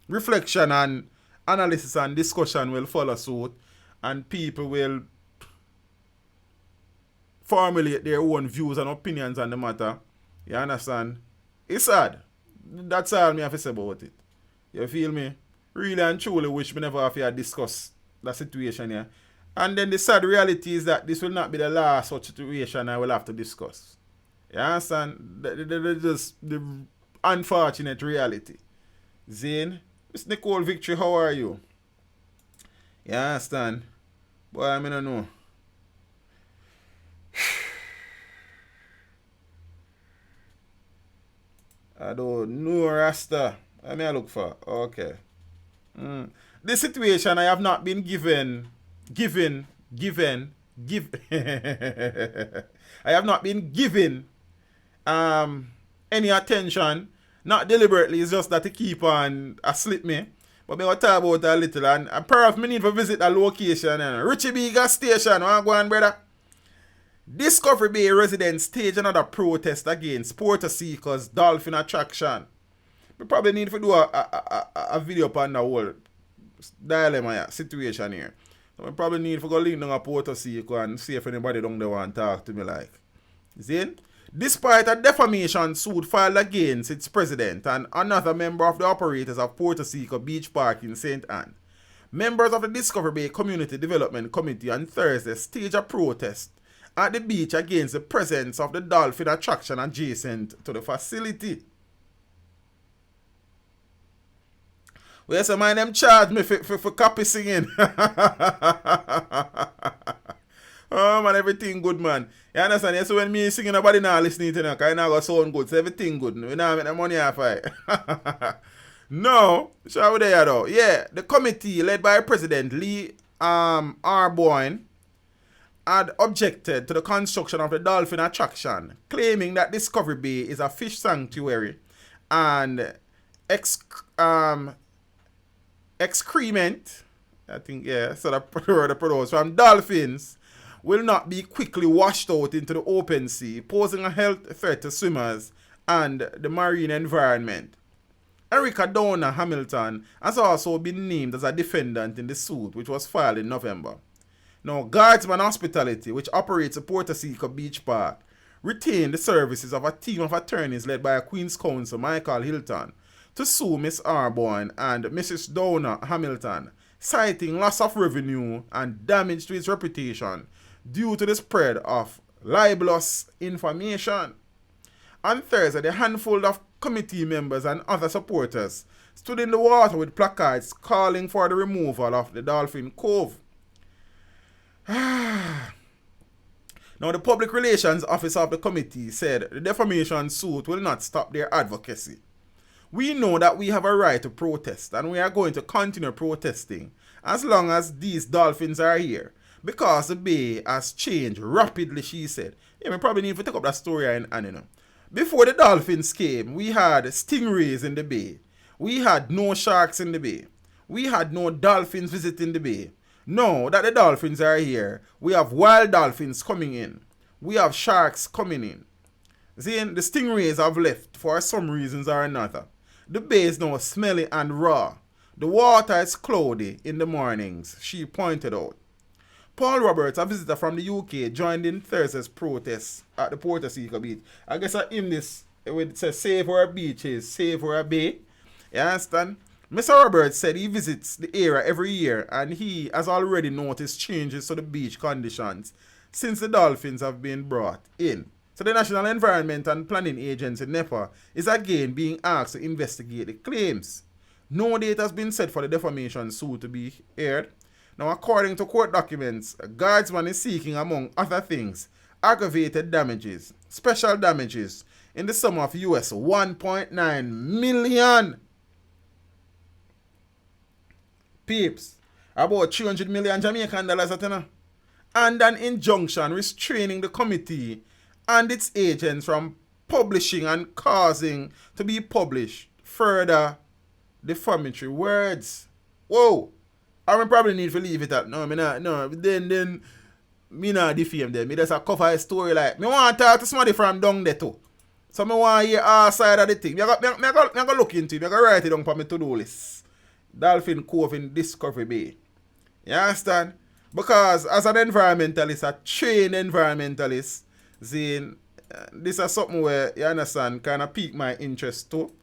reflection and analysis and discussion will follow suit, and people will formulate their own views and opinions on the matter. You understand? It's sad. That's all me have to say about it. You feel me? Really and truly wish me never have to discuss that situation here. And then the sad reality is that this will not be the last such situation I will have to discuss. You understand? Just the unfortunate reality. Zane, Miss Nicole Victory, how are you? You understand? Boy, I don't know. I don't know, Rasta. What may I look for? Okay. This situation I have not been given I have not been given any attention. Not deliberately, it's just that to keep on asleep me. But me will talk about it a little, and perhaps me need to visit a location. Richie B gas station, want to go on, brother? Discovery Bay residents stage another protest against Porter Seekers Dolphin attraction. We probably need to do a video upon the whole dilemma situation here. So we probably need to go link down a Porter Seeker and see if anybody down there want to talk to me like. See? Despite a defamation suit filed against its president and another member of the operators of Porter Seeker Beach Park in St. Anne, members of the Discovery Bay Community Development Committee on Thursday staged a protest at the beach against the presence of the dolphin attraction adjacent to the facility. Well, so my them charge me for copy singing. Oh man, everything good, man. You understand? Yeah, so when me singing, nobody now listening to me, because I now got sound good, so everything good. We now make the money off it. No, so we there though. Yeah, the committee led by President Lee Arboin had objected to the construction of the dolphin attraction, claiming that Discovery Bay is a fish sanctuary and excrement, I think, yeah, so the word pronounced, from dolphins will not be quickly washed out into the open sea, posing a health threat to swimmers and the marine environment. Erica Donna Hamilton has also been named as a defendant in the suit, which was filed in November. Now, Guardsman Hospitality, which operates a Porter Seeker Beach Park, retained the services of a team of attorneys led by a Queen's Counsel, Michael Hilton, to sue Miss Arboin and Mrs. Donna Hamilton, citing loss of revenue and damage to its reputation due to the spread of libelous information. On Thursday, a handful of committee members and other supporters stood in the water with placards calling for the removal of the Dolphin Cove. Now, the Public Relations Officer of the committee said the defamation suit will not stop their advocacy. We know that we have a right to protest, and we are going to continue protesting as long as these dolphins are here, because the bay has changed rapidly, she said. Yeah, we probably need to take up that story and you know. Before the dolphins came, we had stingrays in the bay. We had no sharks in the bay. We had no dolphins visiting the bay. Now that the dolphins are here, we have wild dolphins coming in. We have sharks coming in. See, the stingrays have left for some reasons or another. The bay is now smelly and raw. The water is cloudy in the mornings, she pointed out. Paul Roberts, a visitor from the UK, joined in Thursday's protests at the Porter Seeker Beach. I guess in this, it would say save our beaches, save our bay. You understand? Mr. Roberts said he visits the area every year and he has already noticed changes to the beach conditions since the dolphins have been brought in. So the National Environment and Planning Agency, NEPA, is again being asked to investigate the claims. No date has been set for the defamation suit to be aired. Now, according to court documents, a guardsman is seeking, among other things, aggravated damages, special damages, in the sum of US $1.9 million. Peeps, about 300 million Jamaican dollars, and an injunction restraining the committee and its agents from publishing and causing to be published further defamatory words. Whoa! I probably need to leave it at no, then me not defame them. Me just a cover a story like me want to talk to somebody from down there too. So me want to hear our side of the thing. Me go look into it. Me go write it down for my to-do list. Dolphin Cove in Discovery Bay. You understand? Because as an environmentalist, a trained environmentalist, Zane, this is something where, you understand, kind of piqued my interest too.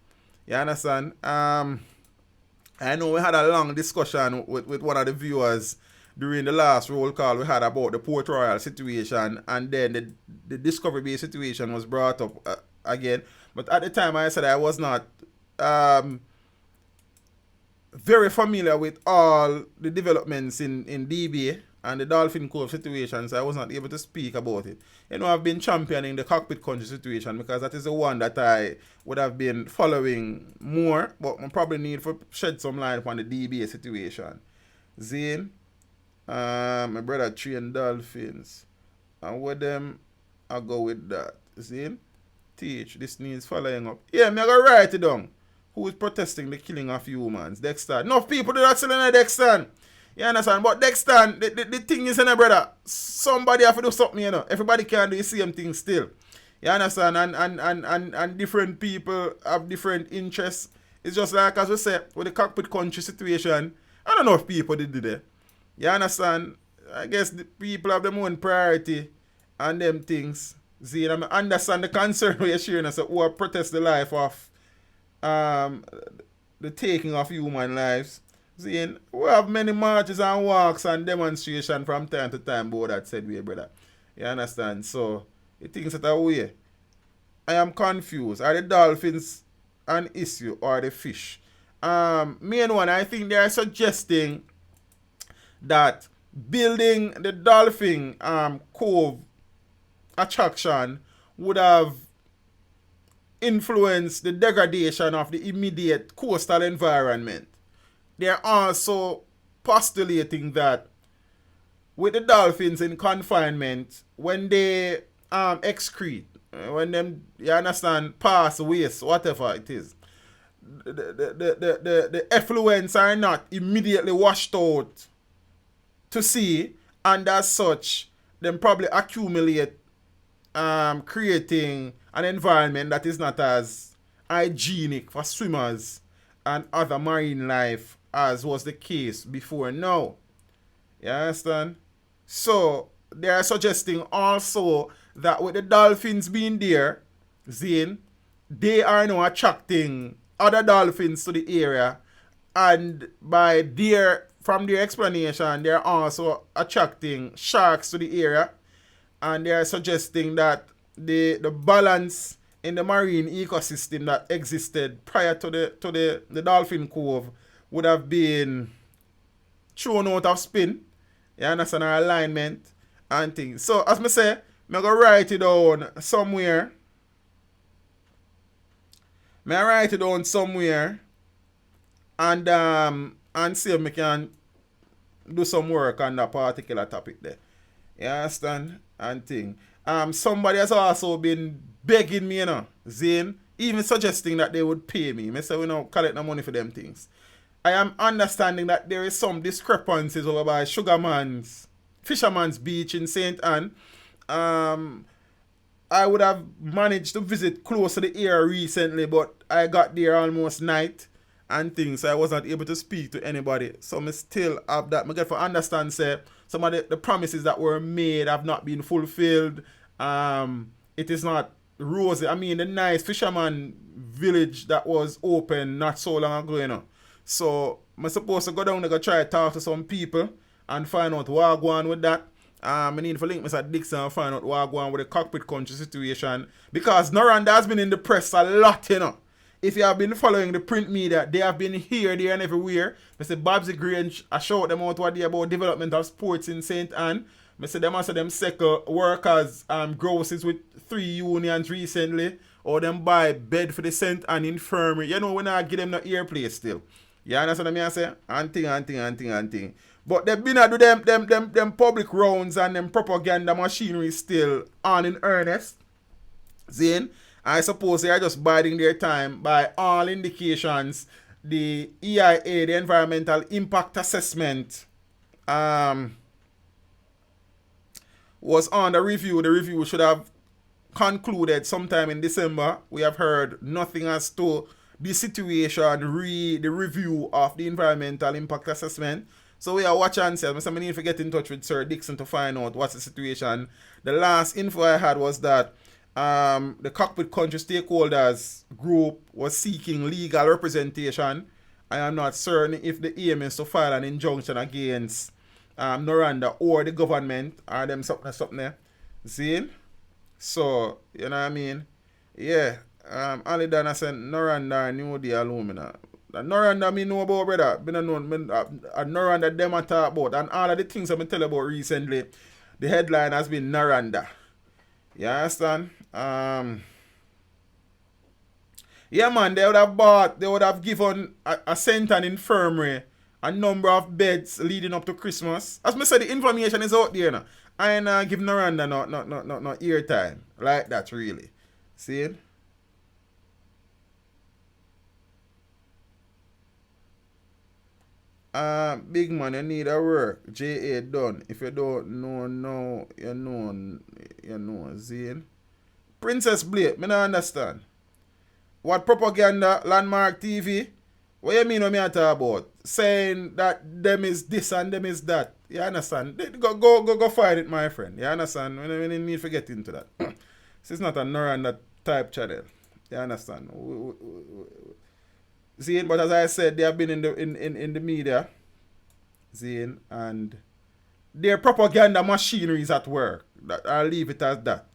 You understand? I know we had a long discussion with one of the viewers during the last roll call we had about the Port Royal situation, and then the Discovery Bay situation was brought up again. But at the time I said I was not very familiar with all the developments in DBA and the Dolphin Cove situation, so I was not able to speak about it. You know, I've been championing the cockpit country situation because that is the one that I would have been following more, but I probably need to shed some light upon the DBA situation. Zane, my brother trained dolphins, and with them, I go with that. Zane, teach, this needs following up. Yeah, me I go write it down. Who is protesting the killing of humans? Dexter. Enough people do that still in Dexter. You understand? But next time, the thing is, brother, somebody have to do something, Everybody can't do the same thing still. You understand? And different people have different interests. It's just like, as we say, with the cockpit country situation, I don't know if people did it. You understand? I guess the people have their own priority and them things. See, I understand the concern we're sharing as who protest the life of the taking of human lives. See, we have many marches and walks and demonstrations from time to time, but that said way, brother. You understand? So, the things that are way. I am confused. Are the dolphins an issue or the fish? Main one, I think they are suggesting that building the Dolphin Cove attraction would have influenced the degradation of the immediate coastal environment. They are also postulating that with the dolphins in confinement, when they excrete, when them, you understand, pass, waste, whatever it is, the effluents are not immediately washed out to sea, and as such, then probably accumulate, creating an environment that is not as hygienic for swimmers and other marine life as was the case before now. You understand? So, they are suggesting also that with the dolphins being there, Zane, they are now attracting other dolphins to the area, and from their explanation, they are also attracting sharks to the area, and they are suggesting that the balance in the marine ecosystem that existed prior to the Dolphin Cove would have been thrown out of spin. You understand, our alignment and things. So, as I say, I'm going to write it down somewhere. And see if I can do some work on that particular topic there. You understand? And thing. Somebody has also been begging me, Zane, even suggesting that they would pay me. I say we don't collect no money for them things. I am understanding that there is some discrepancies over by Fisherman's Beach in St. Anne. I would have managed to visit close to the area recently, but I got there almost night and things, so I was not able to speak to anybody. So I still have that. I get to understand, say, some of the promises that were made have not been fulfilled. It is not rosy. I mean, the nice fisherman village that was open not so long ago, So I'm supposed to go down there go try to talk to some people and find out what go on with that. I need to link Mr. Dixon and find out what go on with the cockpit country situation, because Noranda has been in the press a lot, If you have been following the print media, they have been here, there, and everywhere. Mr. Babsy Grange, I showed them out what they about development of sports in St. Anne. Mr. Them also them second workers grosses with 3 unions recently, or them buy bed for the St. Anne infirmary. When I give them no airplay still. You understand what I say? Anting. But they've been to do them public rounds and them propaganda machinery still on in earnest. Zane, I suppose they are just biding their time. By all indications, the EIA, the Environmental Impact Assessment, was under review. The review should have concluded sometime in December. We have heard nothing as to the situation, the review of the Environmental Impact Assessment. So we are watching and say, I need to get in touch with Sir Dixon to find out what's the situation. The last info I had was that the Cockpit Country Stakeholders Group was seeking legal representation. I am not certain if the aim is to file an injunction against Noranda or the government or them something there. See? So, you know what I mean? Yeah. Ali Dana said Noranda knew the alumina. Noranda me know about, brother. Noranda them I talk about. And all of the things I've been telling about recently, the headline has been Noranda. You understand? Yeah, man, they would have given a St. Anne infirmary a number of beds leading up to Christmas. As I said, the information is out there now. I ain't give Noranda no airtime. Like that, really. See it? Big man, you need a work. JA done. If you don't know now, you know, Zane. Princess Blake, me not understand. What propaganda, Landmark TV? What you mean when me talk about? Saying that them is this and them is that. You understand? Go find it, my friend. You understand? We need to get into that. This is not a Noranda type channel. You understand? Zane, but as I said, they have been in the media, Zane, and their propaganda machinery is at work. I'll leave it as that.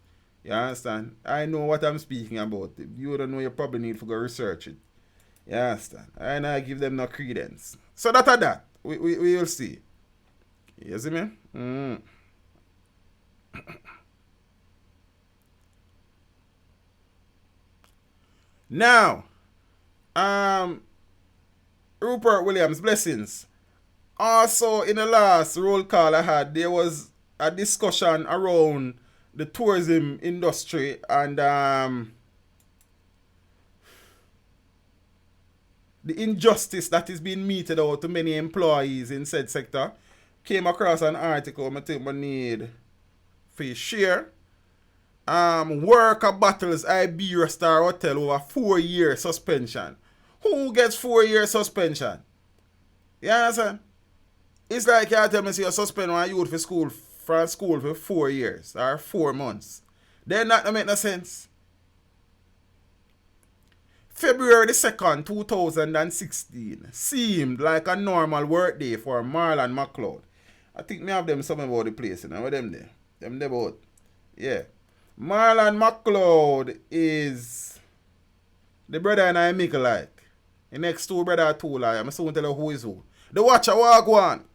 You understand? I know what I'm speaking about. If you don't know, you probably need to go research it. You understand? And I give them no credence. So that. We will see. You see me? Now, Rupert Williams, blessings. Also, in the last roll call I had, there was a discussion around the tourism industry and the injustice that is being meted out to many employees in said sector. Came across an article I think I need for share. Worker battles Iberostar Hotel over 4-year suspension. Who gets 4-year suspension? You understand? It's like you tell me you suspend one youth from school for 4 years or 4 months. Then that don't make no sense. February the 2nd, 2016 seemed like a normal work day for Marlon McLeod. I think me have them something about the place, you know. What them there? Them there about. Yeah. Marlon McLeod is the brother and I make alike. The next two brother are two like. I'm soon tell you who is who. The Watcher walk one.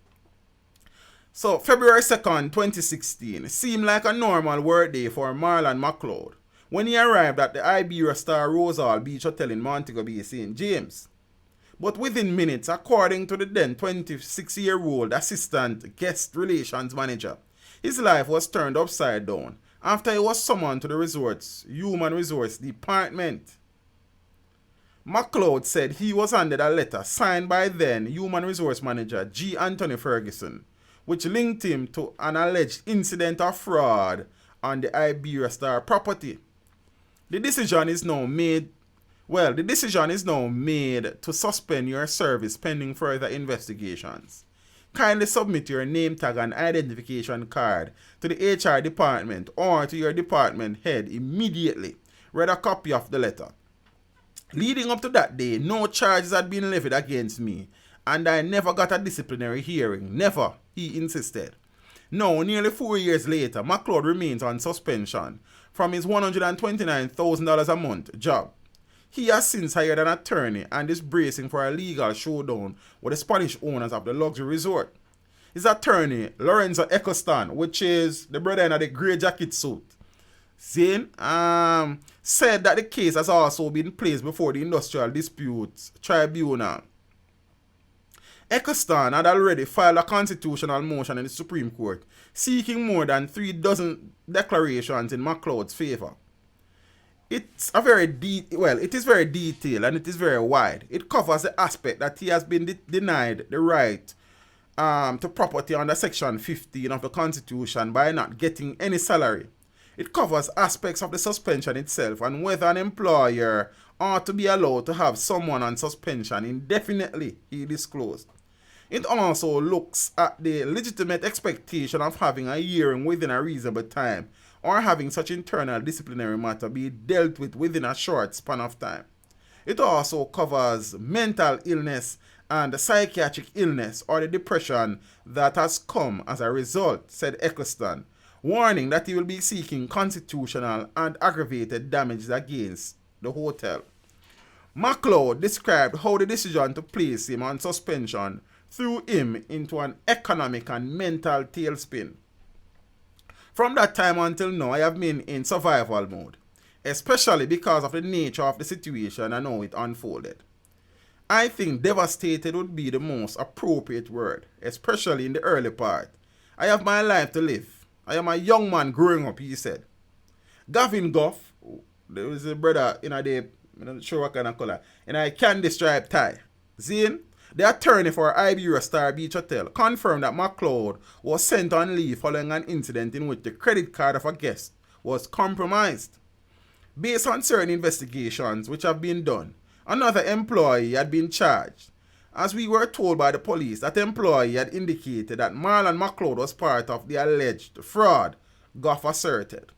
So February 2nd, 2016 seemed like a normal work day for Marlon McLeod when he arrived at the Iberostar Rosal Beach Hotel in Montego Bay, St. James. But within minutes, according to the then 26-year-old assistant guest relations manager, his life was turned upside down after he was summoned to the resort's human resource department. McLeod said he was handed a letter signed by then human resource manager G. Anthony Ferguson, which linked him to an alleged incident of fraud on the Iberostar property. The decision is now made to suspend your service pending further investigations. Kindly submit your name tag and identification card to the HR department or to your department head immediately. Read a copy of the letter. Leading up to that day, no charges had been levied against me, and I never got a disciplinary hearing. Never, he insisted. Now, nearly 4 years later, McLeod remains on suspension from his $129,000 a month job. He has since hired an attorney and is bracing for a legal showdown with the Spanish owners of the luxury resort. His attorney, Lorenzo Ecostan, which is the brother in the grey jacket suit, Zane, said that the case has also been placed before the Industrial Disputes Tribunal. Ecostan had already filed a constitutional motion in the Supreme Court seeking more than 3 dozen declarations in McLeod's favor. It is very detailed and it is very wide. It covers the aspect that he has been denied the right to property under Section 15 of the Constitution by not getting any salary. It covers aspects of the suspension itself and whether an employer ought to be allowed to have someone on suspension indefinitely, he disclosed. It also looks at the legitimate expectation of having a hearing within a reasonable time or having such internal disciplinary matter be dealt with within a short span of time. It also covers mental illness and psychiatric illness or the depression that has come as a result, said Eccleston, warning that he will be seeking constitutional and aggravated damages against the hotel. McLeod described how the decision to place him on suspension threw him into an economic and mental tailspin. From that time until now, I have been in survival mode, especially because of the nature of the situation and how it unfolded. I think devastated would be the most appropriate word, especially in the early part. I have my life to live. I am a young man growing up, he said. Gavin Goff, there was a brother in a day, I'm not sure what kind of color, in a candy stripe tie. Zane, The attorney for Iberostar Beach Hotel confirmed that McLeod was sent on leave following an incident in which the credit card of a guest was compromised. Based on certain investigations which have been done, another employee had been charged. As we were told by the police, that employee had indicated that Marlon McLeod was part of the alleged fraud, Goff asserted.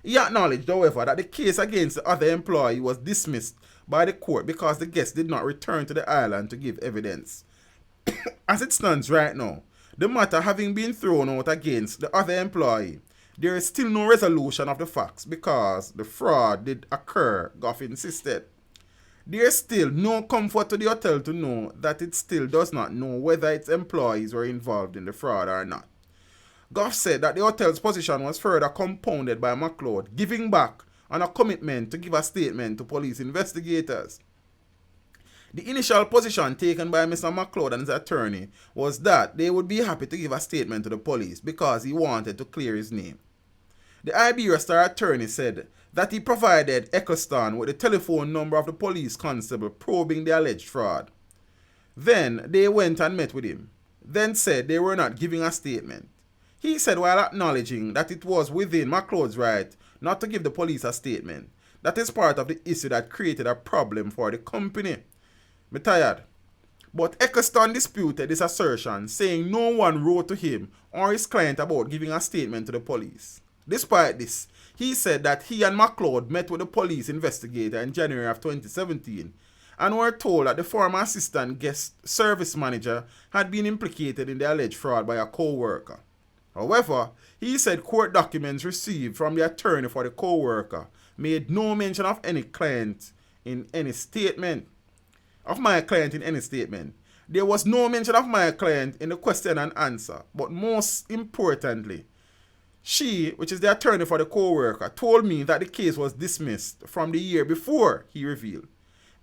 He acknowledged, however, that the case against the other employee was dismissed by the court because the guest did not return to the island to give evidence. As it stands right now, the matter having been thrown out against the other employee, there is still no resolution of the facts because the fraud did occur, Goff insisted. There is still no comfort to the hotel to know that it still does not know whether its employees were involved in the fraud or not. Goff said that the hotel's position was further compounded by McLeod giving back on a commitment to give a statement to police investigators. The initial position taken by Mr. McLeod and his attorney was that they would be happy to give a statement to the police because he wanted to clear his name. The Iberostar attorney said that he provided Eccleston with the telephone number of the police constable probing the alleged fraud. Then they went and met with him, then said they were not giving a statement. He said while acknowledging that it was within McLeod's right not to give the police a statement, that is part of the issue that created a problem for the company. Me tired. But Eccleston disputed this assertion, saying no one wrote to him or his client about giving a statement to the police. Despite this, he said that he and McLeod met with the police investigator in January of 2017 and were told that the former assistant guest service manager had been implicated in the alleged fraud by a co-worker. However, he said court documents received from the attorney for the co-worker made no mention of any client in any statement. There was no mention of my client in the question and answer, but most importantly, she, which is the attorney for the co-worker, told me that the case was dismissed from the year before, he revealed.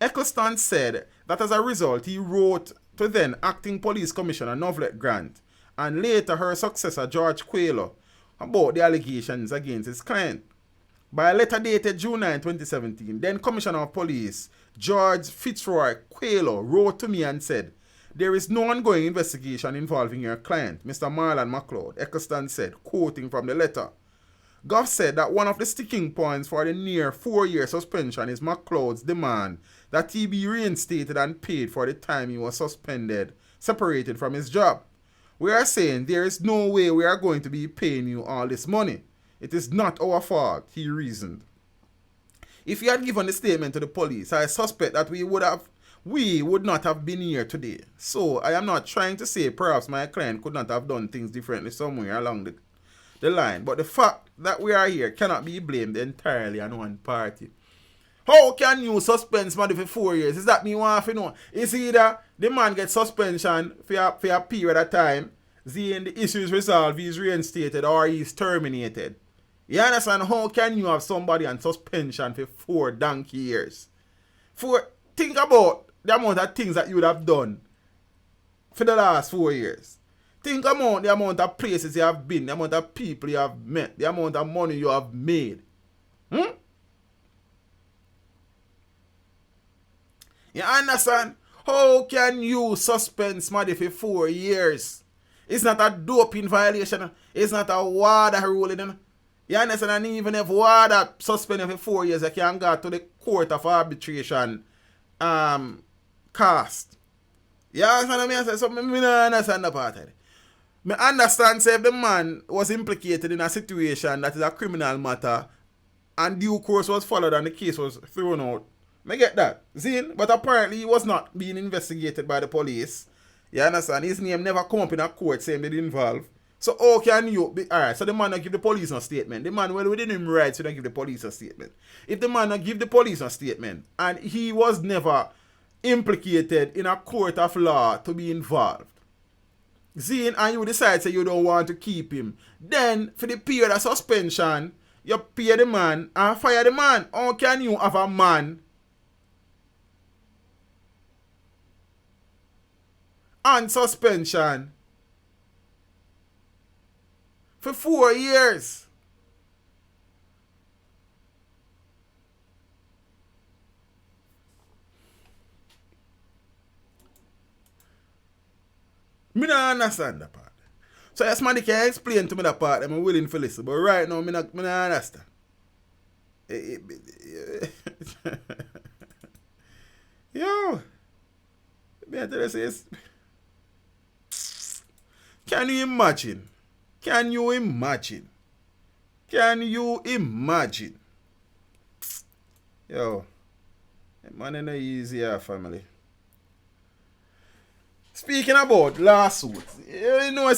Eccleston said that as a result, he wrote to then acting police commissioner Novlet Grant and later her successor George Quayle about the allegations against his client. By a letter dated June 9, 2017, then Commissioner of Police George Fitzroy Quayle wrote to me and said, "There is no ongoing investigation involving your client, Mr. Marlon McLeod," Eccleston said, quoting from the letter. Goff said that one of the sticking points for the near 4-year suspension is McLeod's demand that he be reinstated and paid for the time he was separated from his job. "We are saying there is no way we are going to be paying you all this money. It is not our fault," he reasoned. "If you had given the statement to the police, I suspect that we would not have been here today. So I am not trying to say perhaps my client could not have done things differently somewhere along the line, but the fact that we are here cannot be blamed entirely on one party." How can you suspend somebody for 4 years? Is that me want to know? It's either the man gets suspension for a period of time, then the issue is resolved, he's reinstated, or he's terminated. You understand? How can you have somebody on suspension for 4 donkey years? Think about the amount of things that you would have done for the last 4 years. Think about the amount of places you have been, the amount of people you have met, the amount of money you have made. You understand? How can you suspend somebody for 4 years? It's not a doping violation. It's not a WADA ruling. You understand? And even if WADA suspend you for 4 years, you can go to the court of arbitration cast. You understand what I say? So I don't understand that part of it. I understand say if the man was implicated in a situation that is a criminal matter and due course was followed and the case was thrown out. I get that. Zine, but apparently he was not being investigated by the police. You understand? His name never come up in a court saying they did involve. So how can you be alright? So the man not give the police a statement. The man well within him rights to not give the police a statement. If the man not give the police a statement and he was never implicated in a court of law to be involved, Zine, and you decide say you don't want to keep him, then for the period of suspension, you pay the man and fire the man. How can you have a man on suspension for 4 years? Me not understand that part. So yes, man, can explain to me that part. I'm willing to listen. But right now, me not understand. Yo. Me I tell you this. Can you imagine? Can you imagine? Can you imagine? Yo. Man, ain't no easy, family. Speaking about lawsuits, you know,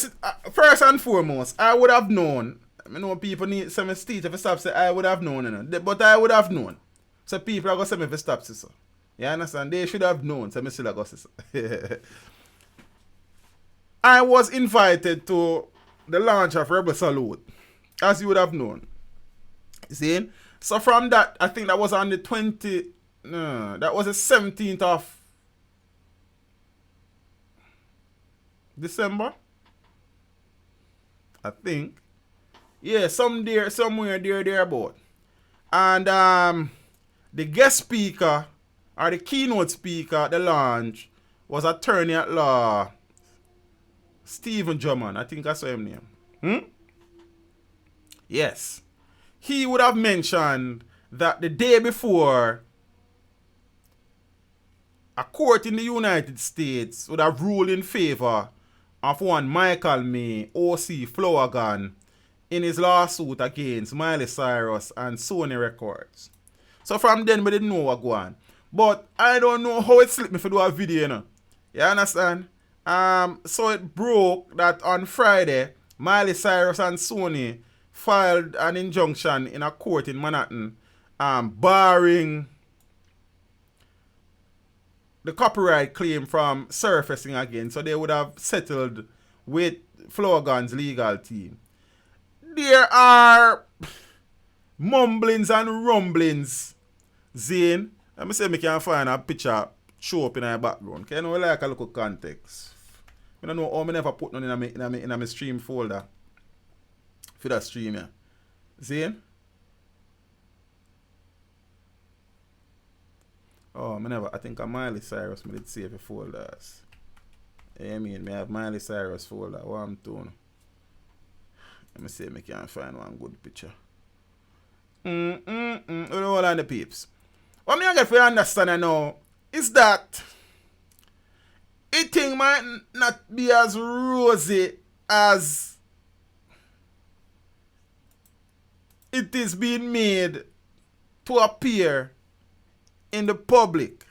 first and foremost, I would have known. I know people need some state if stop say I would have known, you know, but I would have known. So people are going to say me if stop so. You understand? They should have known. So me still go so. I was invited to the launch of Rebel Salute, as you would have known. You see? So from that, I think that was on the 20. No, that was the 17th of December, I think. Yeah, somewhere there about. And the guest speaker or the keynote speaker at the launch was attorney at law Stephen Drummond. I think I saw him name. Yes. He would have mentioned that the day before, a court in the United States would have ruled in favor of one Michael May, O.C. Flanagan, in his lawsuit against Miley Cyrus and Sony Records. So from then we didn't know what go on. But I don't know how it slipped me for do a video, you know. You understand? So it broke that on Friday, Miley Cyrus and Sony filed an injunction in a court in Manhattan, barring the copyright claim from surfacing again. So they would have settled with Flanagan's legal team. There are mumblings and rumblings, Zane. Let me see if I can find a picture show up in our background. Can you know, like a little context? I don't know how I never put none in my stream folder for that stream, yeah. Zane? Oh, I think a Miley Cyrus I did save the folders. I mean, I have Miley Cyrus folder. What I'm doing? Let me see if I can find one good picture. All on the peeps. What I get for you understand now is that it thing might not be as rosy as it is being made to appear in the public,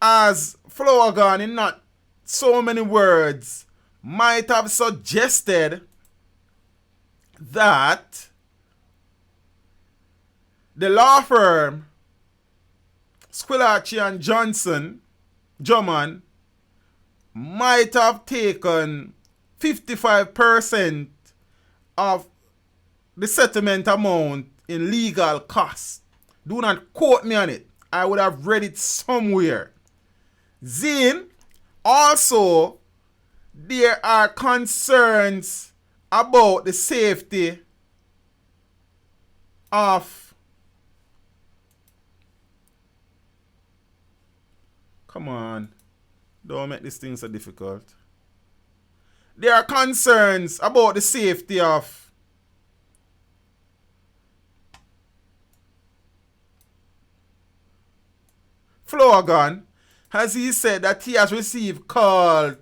as Flanagan in not so many words might have suggested that the law firm Squillaci and Drummond might have taken 55% of the settlement amount in legal costs. Do not quote me on it. I would have read it somewhere. Then, also, there are concerns about the safety of... Come on. Don't make this thing so difficult. There are concerns about the safety of Flanagan, as he said that he has received calls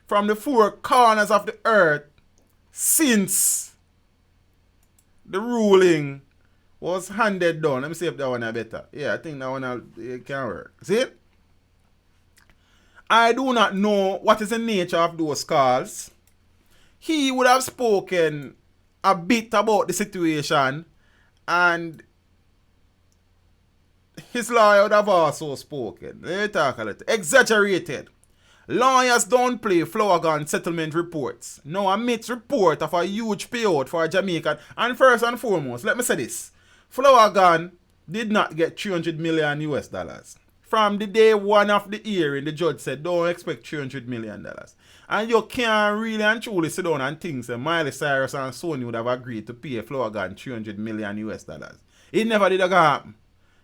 from the four corners of the earth since the ruling was handed down. Let me see if that one is better. Yeah, I think that one can work. See? I do not know what is the nature of those calls. He would have spoken a bit about the situation, and his lawyer would have also spoken. Let me talk a little. Exaggerated. Lawyers don't play Flanagan settlement reports. Now, amidst report of a huge payout for a Jamaican. And first and foremost, let me say this. Flanagan did not get $300 million US dollars. From the day one of the hearing, the judge said, don't expect $300 million. And you can't really and truly sit down and think that Miley Cyrus and Sony would have agreed to pay Flanagan $300 million US dollars. It never did happen.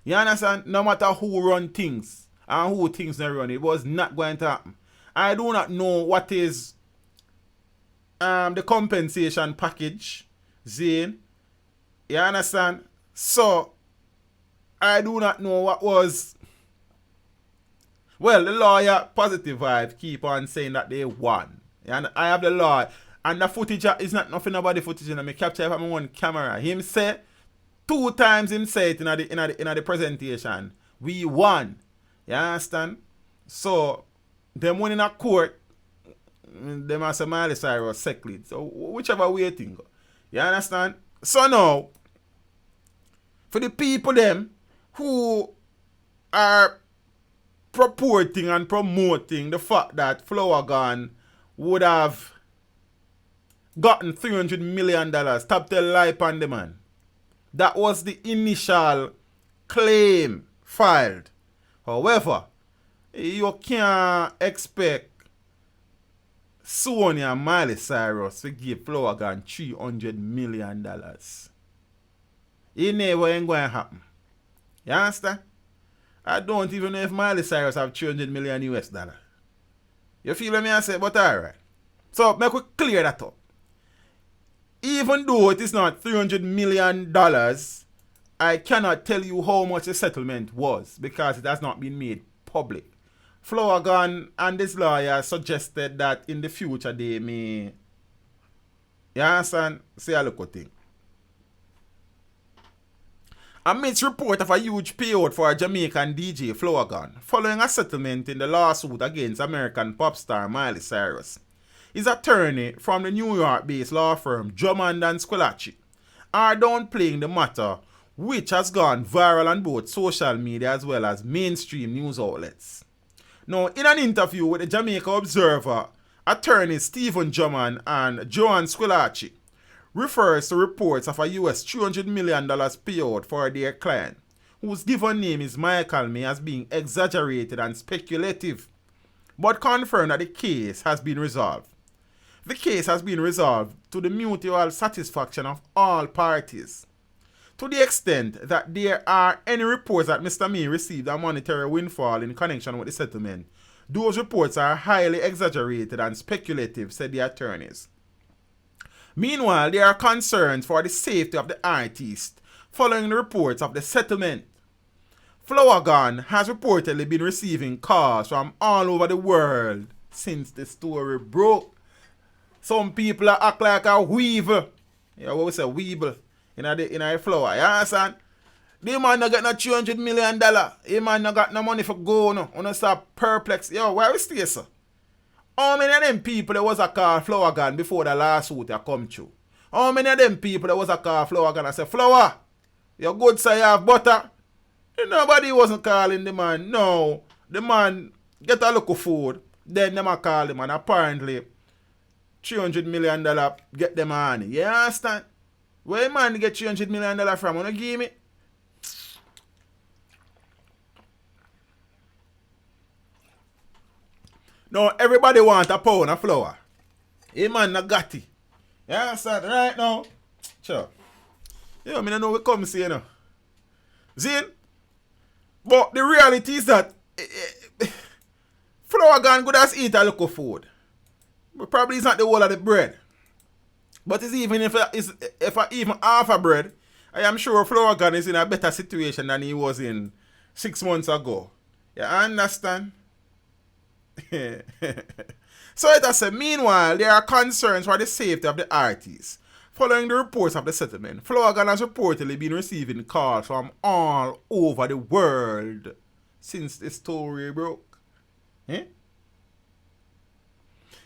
You understand? No matter who run things and who things not run, it was not going to happen. I do not know what is the compensation package. Zane. You understand? So, I do not know what was. Well, the lawyer, Positive Vibe, keep on saying that they won. And I have the law. And the footage is not nothing about the footage. I capture it from my own camera. Him say, 2 times him say it in the presentation. We won. You understand? So, them winning a court, them as a Miley Cyrus second. So, whichever way you think. You understand? So now, for the people them who are purporting and promoting the fact that Flower Gun would have gotten $300 million, stop the life on the man. That was the initial claim filed. However, you can't expect Sony and Miley Cyrus to give Flower Gun $300 million. It never ain't going to happen. You understand? I don't even know if Miley Cyrus have $300 million US dollar. You feel what I say? But alright. So, make we clear that up. Even though it is not $300 million, I cannot tell you how much the settlement was because it has not been made public. Flower Gun and this lawyer suggested that in the future they may. You understand? Say a look at thing. Amidst report of a huge payout for a Jamaican DJ, Flower Gun, following a settlement in the lawsuit against American pop star Miley Cyrus, his attorney from the New York-based law firm Drummond and Squillaci are downplaying the matter, which has gone viral on both social media as well as mainstream news outlets. Now, in an interview with the Jamaica Observer, attorneys Stephen Drummond and Joan Squillaci refers to reports of a US $300 million payout for their client, whose given name is Michael May, as being exaggerated and speculative, but confirmed that the case has been resolved. The case has been resolved to the mutual satisfaction of all parties. To the extent that there are any reports that Mr. May received a monetary windfall in connection with the settlement, those reports are highly exaggerated and speculative, said the attorneys. Meanwhile, there are concerns for the safety of the artist following the reports of the settlement. Flower Gun has reportedly been receiving calls from all over the world since the story broke. Some people act like a weevil. Yeah, what we say, weevil in a flower. You understand? The man not got no $300 million. The man not got no money for go no. On stop perplexed. Yo, where we stay, sir? How many of them people there was a call Flower Gun before the lawsuit come through? How many of them people there was a call Flower Gun and say, Flower, you're good, sir, you have butter? And nobody wasn't calling the man. No. The man get a look of food. Then them a call him and apparently $300 million get them money. You understand? Where man get $300 million from? Wanna give me? No, everybody want a pound of flour. Hey man, not got it. You understand? Right now. Sure. Yeah, I mean, I know we come see, you know. Zin? But the reality is that Flower Gun good as eat a local food. But probably it's not the whole of the bread. But it's even if even half a bread, I am sure Flower Gun is in a better situation than he was in 6 months ago. You understand? So it has said, meanwhile, there are concerns for the safety of the artists. Following the reports of the settlement, Flower Gun has reportedly been receiving calls from all over the world since the story broke. Eh?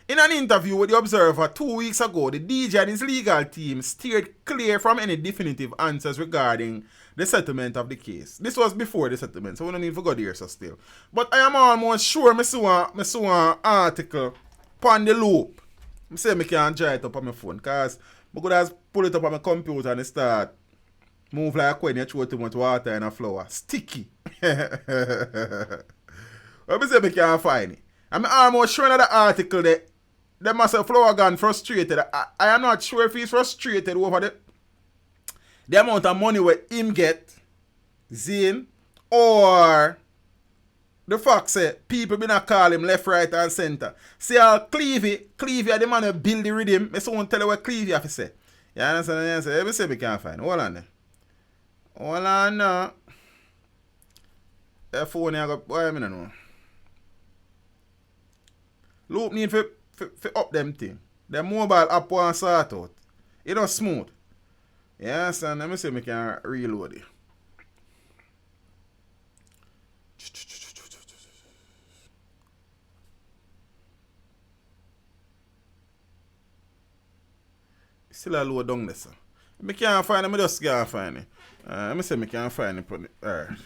In an interview with the Observer 2 weeks ago, the DJ and his legal team steered clear from any definitive answers regarding the settlement of the case. This was before the settlement, so we don't need to go there so still. But I am almost sure I saw an article on the loop. I say I can't draw it up on my phone because I could just pull it up on my computer and start move like when you throw too much water in a flour. Sticky. But I say I can't find it. I'm almost sure that the article that they must have Flower Gun frustrated. I am not sure if he's frustrated over the amount of money where him get, Zane, or the fact say people been a call him left, right, and center. See how Clevey are the man who build the rhythm. I someone tell you what Clevey have to say. You understand? Let me see if we can find. Hold on there. Hold on now. The phone I got, boy, I don't know. Loop need for up them thing. The mobile app one sort out. It don't smooth. Yeah, son, let me see if I can reload it. Still a load down there, sir. I can't find it, I just can't find it. Let me see if I can find it. Alright.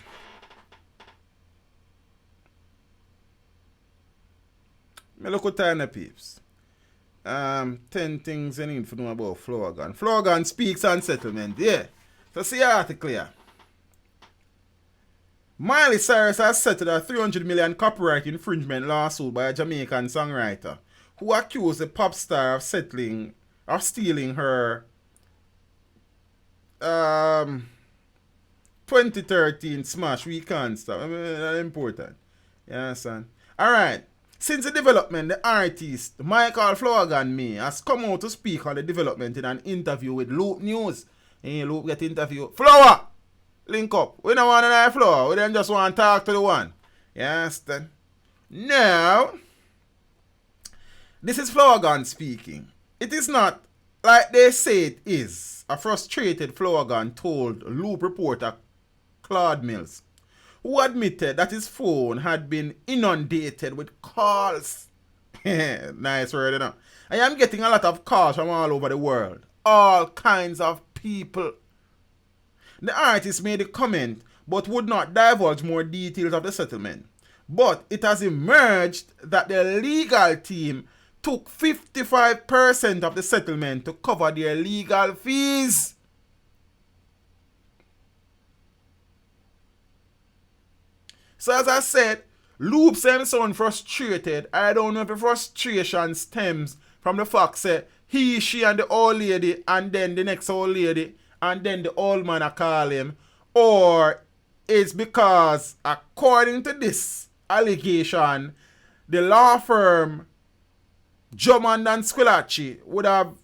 Me look at tiny peeps. 10 things you need to know about flower gun. Flower gun speaks on settlement, yeah. So see the article here. Miley Cyrus has settled a $300 million copyright infringement lawsuit by a Jamaican songwriter who accused the pop star of stealing her 2013 smash We Can't Stop. I mean, that's important. You understand? Alright. Since the development, the artist Michael Flanagan has come out to speak on the development in an interview with Loop News. Hey, Loop get interview. Flower! Link up. We don't want another flower. We don't just want to talk to the one. You understand? Now, this is Flanagan speaking. It is not like they say it is. A frustrated Flanagan told Loop reporter Claude Mills, who admitted that his phone had been inundated with calls. Nice word, you know. I am getting a lot of calls from all over the world. All kinds of people. The artist made a comment but would not divulge more details of the settlement. But it has emerged that the legal team took 55% of the settlement to cover their legal fees. So as I said, Loop seems sound frustrated. I don't know if the frustration stems from the fact that he, she, and the old lady, and then the next old lady, and then the old man I call him, or it's because, according to this allegation, the law firm Drummond and Squillaci would have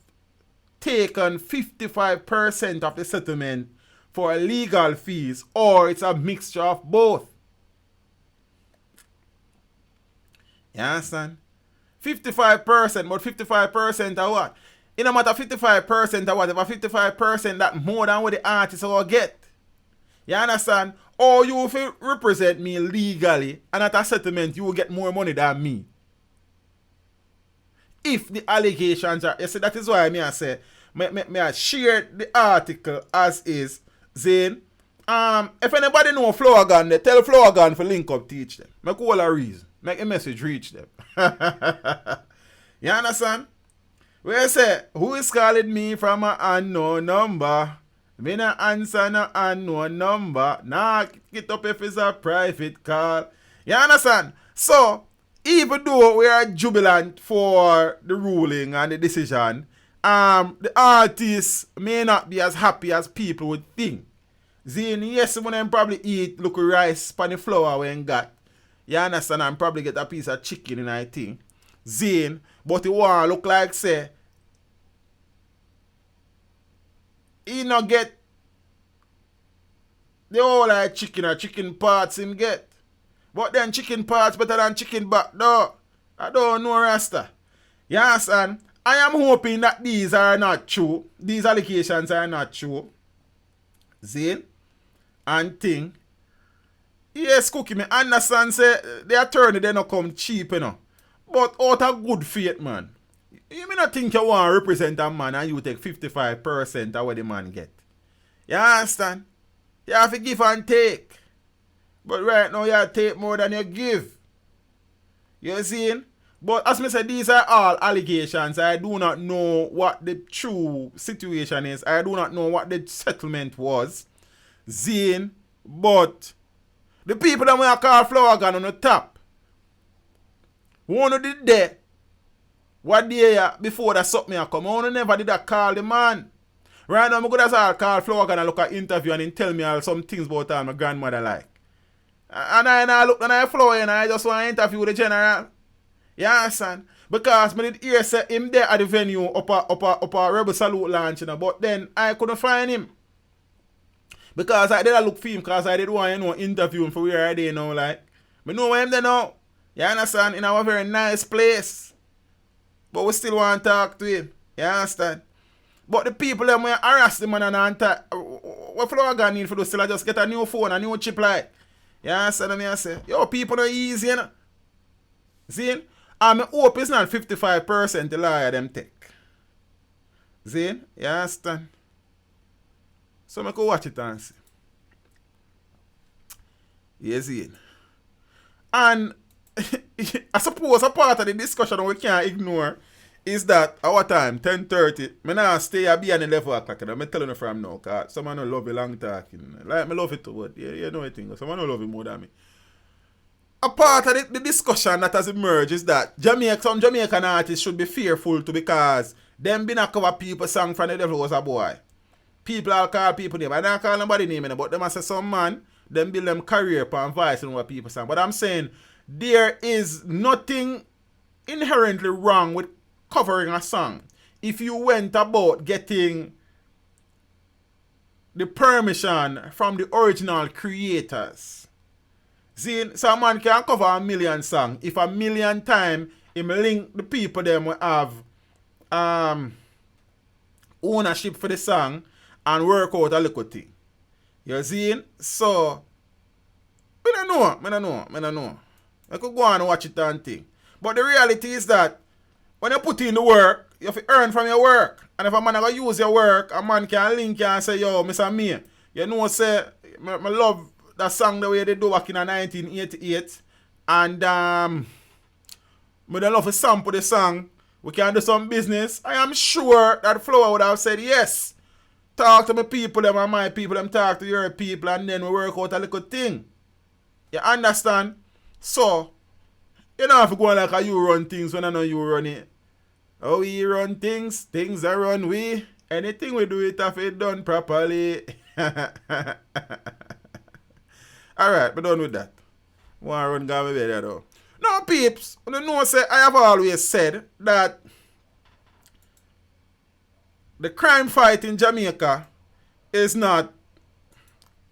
taken 55% of the settlement for legal fees, or it's a mixture of both. You understand? 55%, but 55% of what? It no matter 55% of what, if 55% that more than what the artist will get. You understand? Or you will represent me legally, and at a settlement you will get more money than me. If the allegations are, you see, that is why I say, I share the article as is. Zane, if anybody know Flanagan, they tell Flanagan for link up, teach them. Make all a reason. Make a message reach them. You understand? Where I say, who is calling me from an unknown number? Me no answer no unknown number. Nah, get up if it's a private call. You understand? So, even though we are jubilant for the ruling and the decision, the artists may not be as happy as people would think. Zane, yes, when them probably eat look rice pan the flour when got. You understand? And probably get a piece of chicken and I think. Zane, but it want look like say he not get the whole like chicken or chicken parts him get. But then chicken parts better than chicken back though. I don't know, Rasta. You understand? I am hoping that these are not true. These allegations are not true. Zane and thing. Yes, Cookie, me understand say the attorney they not come cheap, you know. But out of good faith, man. You may not think you want to represent a man and you take 55% of what the man get. You understand? You have to give and take. But right now you take more than you give. You see? But as I said, these are all allegations. I do not know what the true situation is. I do not know what the settlement was. Zane, but the people that we call Flanagan on the top, one of did there, what day before that something come, one never did that call the man. Right now, I'm going to call Flanagan and look at interview and he tell me all some things about my grandmother like. And I look and I flow and I just want to interview the general. You understand? Because I did hear say him there at the venue up a Rebel Salute launch, you know, but then I couldn't find him. Because I did look for him because I did want, you know, interview him for where I did, you know, like. I know where him there now. You understand? In a very nice place. But we still want to talk to him. You understand? But the people them when harass the man and what Florida need for those still just get a new phone, a new chip like. You understand what I say? Yo, people are easy, you know. See? And I hope it's not 55% the lawyer them take. See? You understand? So I could watch it and see. You see? And I suppose a part of the discussion we can't ignore is that our time, 10:30, I not stay at be on 11 o'clock. I'm telling you from now, because someone don't love a long talking. Like, I love it too, but you know what I think. Someone don't love it more than me. A part of the discussion that has emerged is that some Jamaican artists should be fearful to because them been a cover people song from the devil was a boy. People all call people name. I don't call nobody name, but them I say some man, them build them career upon voice and what people sing. But I'm saying there is nothing inherently wrong with covering a song if you went about getting the permission from the original creators. See, some man can cover 1,000,000 songs if 1,000,000 times him link the people them will have ownership for the song and work out a little thing. You see? So I don't know. I could go on and watch it and think. But the reality is that when you put in the work, you have to earn from your work. And if a man going to use your work, a man can link you and say, yo, Mr. Me, you know, say, I love that song the way they do back in 1988. And I love to sample the song. We can do some business. I am sure that Flower would have said, yes. Talk to my people, them and my people, them talk to your people, and then we work out a little thing. You understand? So, you don't have to go on like you run things when I know you run it. Oh, we run things are run we. Anything we do it if it done properly. Alright, but done with that. Want to run down my bed though. Now, peeps, you know, say, I have always said that the crime fight in Jamaica is not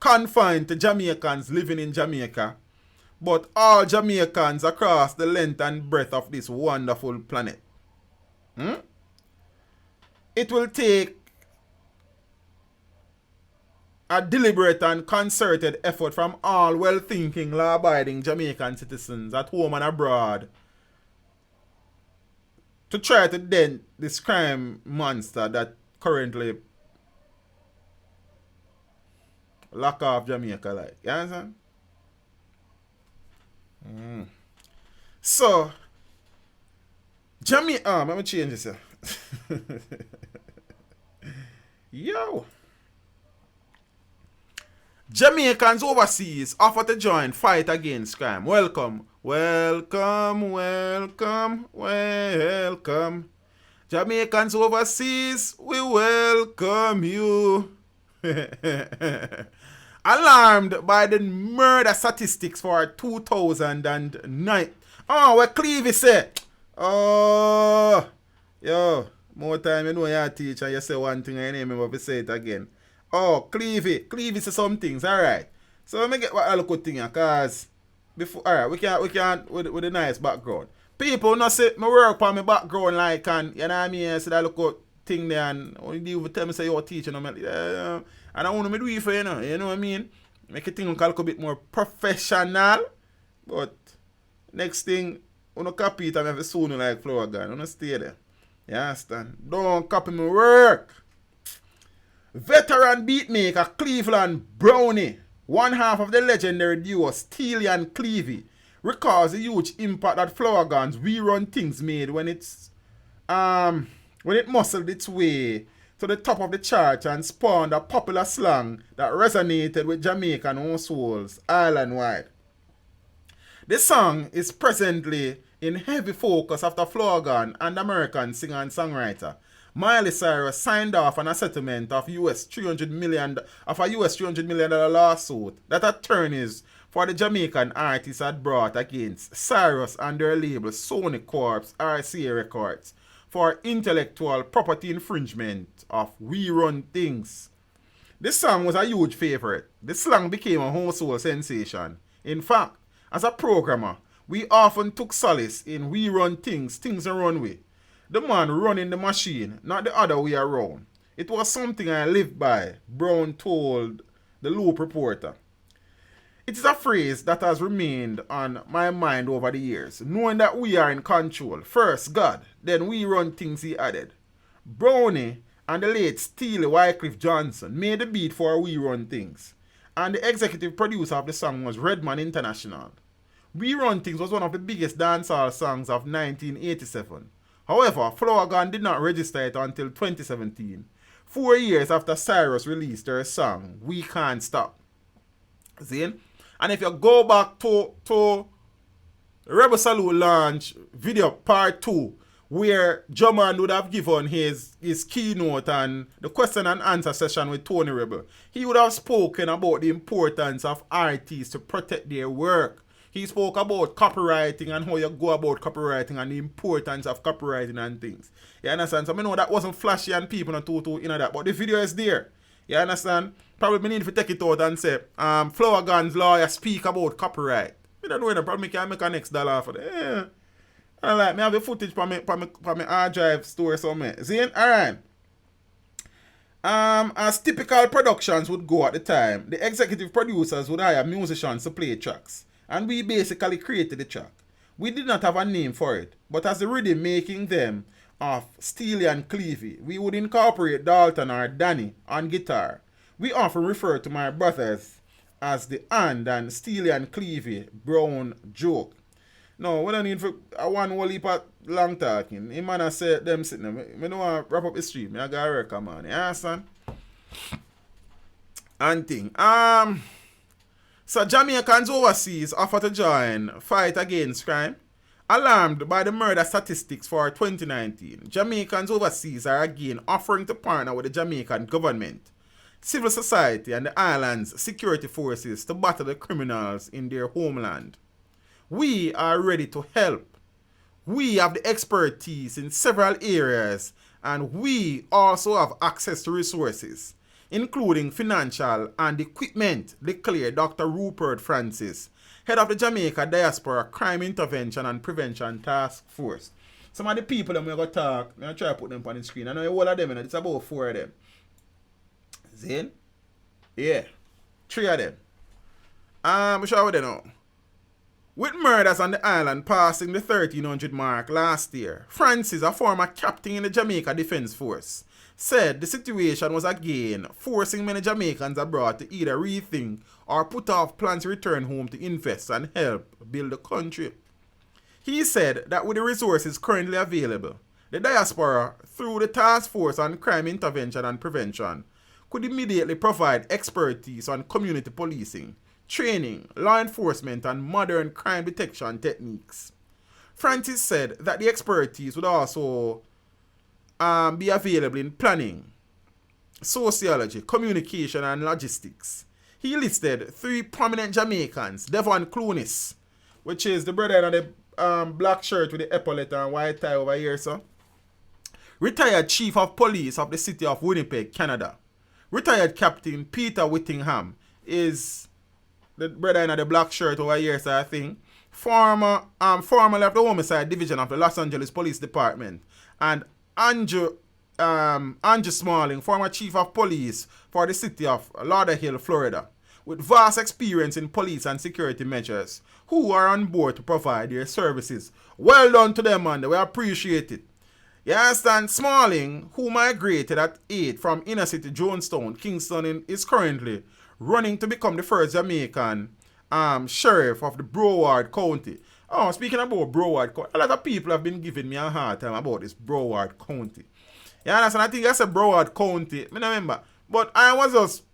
confined to Jamaicans living in Jamaica, but all Jamaicans across the length and breadth of this wonderful planet. It will take a deliberate and concerted effort from all well-thinking, law-abiding Jamaican citizens at home and abroad to try to dent this crime monster that currently lock off Jamaica like. You understand? So, Jamaica, let me change this here. Yo. Jamaicans overseas offer to join fight against crime. Welcome. Jamaicans overseas, we welcome you. Alarmed by the murder statistics for 2009. Oh, what Clevey said. Oh, yo, more time you know your teacher, you say one thing and you remember to say it again. Oh, Clevey say some things, alright. So let me get what I look at thing here, cause before alright, we can with a nice background. People not say me work on my background like and you know what I mean, I say that look at thing there and only deal tell me say you're teaching and and I want to do it for you know what I mean? Make it think look a little bit more professional. But next thing, you don't copy it and have a soon like Flower Gun. You don't stay there. You understand? Don't copy my work. Veteran beatmaker Cleveland Brownie, one half of the legendary duo Steely and Clevey, recalls the huge impact that Flower Gun's We Run Things made when it muscled its way to the top of the chart and spawned a popular slang that resonated with Jamaican households island-wide. The song is presently in heavy focus after Flower Gun and American singer and songwriter Miley Cyrus signed off on a settlement of a US $300 million lawsuit that attorneys for the Jamaican artists had brought against Cyrus and their label Sony Corp RCA Records for intellectual property infringement of We Run Things. This song was a huge favorite. The slang became a household sensation. In fact, as a programmer, we often took solace in We Run Things, things are run with. The man running the machine, not the other way around. It was something I lived by, Brown told the Loop reporter. It is a phrase that has remained on my mind over the years, knowing that we are in control. First God, then we run things, he added. Brownie and the late Steely Wycliffe Johnson made the beat for We Run Things, and the executive producer of the song was Redman International. We Run Things was one of the biggest dancehall songs of 1987. However, Flower Gun did not register it until 2017, 4 years after Cyrus released their song, We Can't Stop. See? And if you go back to Rebel Salute launch video part 2, where Drummond would have given his keynote and the question and answer session with Tony Rebel, he would have spoken about the importance of artists to protect their work. He spoke about copywriting and how you go about copywriting and the importance of copywriting and things. You understand? So I know that wasn't flashy and people not too that, but the video is there. You understand? Probably we need to take it out and say, Flower Gun's lawyer speak about copyright. I don't know whether probably can make a next dollar for that. Yeah. I like me have the footage for me hard drive store somewhere. See? Alright. As typical productions would go at the time, the executive producers would hire musicians to play tracks. And we basically created the track. We did not have a name for it, but as the rhythm making them of Steely and Clevey, we would incorporate Dalton or Danny on guitar. We often refer to my brothers as the and Steely and Clevey Brown joke. No, we don't need for one whole heap of long talking. The man has said them sitting there. I don't want to wrap up the stream. I got to work, man. You understand? And thing. So Jamaicans overseas offer to join fight against crime. Alarmed by the murder statistics for 2019, Jamaicans overseas are again offering to partner with the Jamaican government, civil society and the island's security forces to battle the criminals in their homeland. We are ready to help. We have the expertise in several areas and we also have access to resources, including financial and equipment, declared Dr. Rupert Francis, head of the Jamaica Diaspora Crime Intervention and Prevention Task Force. Some of the people that we're going to talk, I'm going to try to put them on the screen. I know all of them, it's about 4 of them. Zin? Yeah. 3 of them. I'm sure what they know. With murders on the island passing the 1,300 mark last year, Francis, a former captain in the Jamaica Defense Force, said the situation was again forcing many Jamaicans abroad to either rethink or put off plans to return home to invest and help build the country. He said that with the resources currently available, the diaspora, through the Task Force on Crime Intervention and Prevention, could immediately provide expertise on community policing, training, law enforcement, and modern crime detection techniques. Francis said that the expertise would also be available in planning, sociology, communication, and logistics. He listed 3 prominent Jamaicans: Devon Clunis, which is the brother in the black shirt with the epaulet and white tie over here, sir. Retired Chief of Police of the city of Winnipeg, Canada. Retired Captain Peter Whittingham is the brother in the black shirt over here, sir, I think. Formerly of the Homicide Division of the Los Angeles Police Department. And Andrew Smalling, former Chief of Police for the city of Lauderhill, Florida, with vast experience in police and security measures, who are on board to provide their services. Well done to them, man. We appreciate it. You understand? Smalling, who migrated at 8 from inner city Jonestown, Kingston, is currently running to become the first Jamaican sheriff of the Broward County. Oh, speaking about Broward County, a lot of people have been giving me a hard time about this Broward County. You understand? I think I said Broward County. I don't remember. But I was just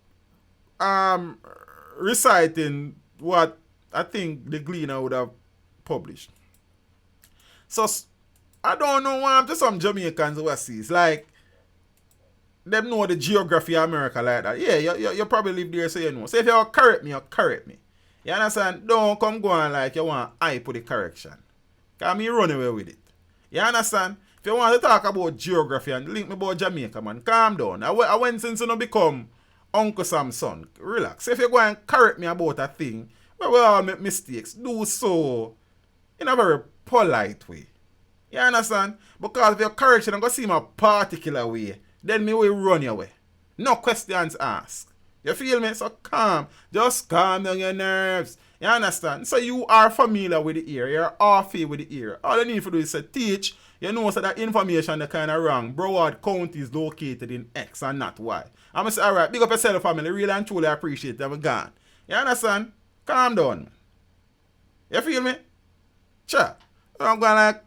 reciting what I think the Gleaner would have published. So, I don't know why I'm just some Jamaicans overseas. Like, them know the geography of America like that. Yeah, you probably live there, so you know. So if you correct me, you correct me. You understand? Don't come going like you want I put the correction. Because me run away with it. You understand? If you want to talk about geography and link me about Jamaica, man, calm down. I went since you become Uncle Sam's son. Relax. If you go and correct me about a thing, where we all make mistakes, do so in a very polite way. You understand? Because if your correction and go see a particular way, then me will run your way. No questions asked. You feel me? So calm. Just calm down your nerves. You understand? So you are familiar with the ear. You're off with the ear. All you need to do is to teach. You know so that information is kind of wrong. Broward County is located in X and not Y. I'm going to say, alright, big up yourself, family. Really and truly appreciate them gone. You understand? Calm down. You feel me? Sure. I'm going like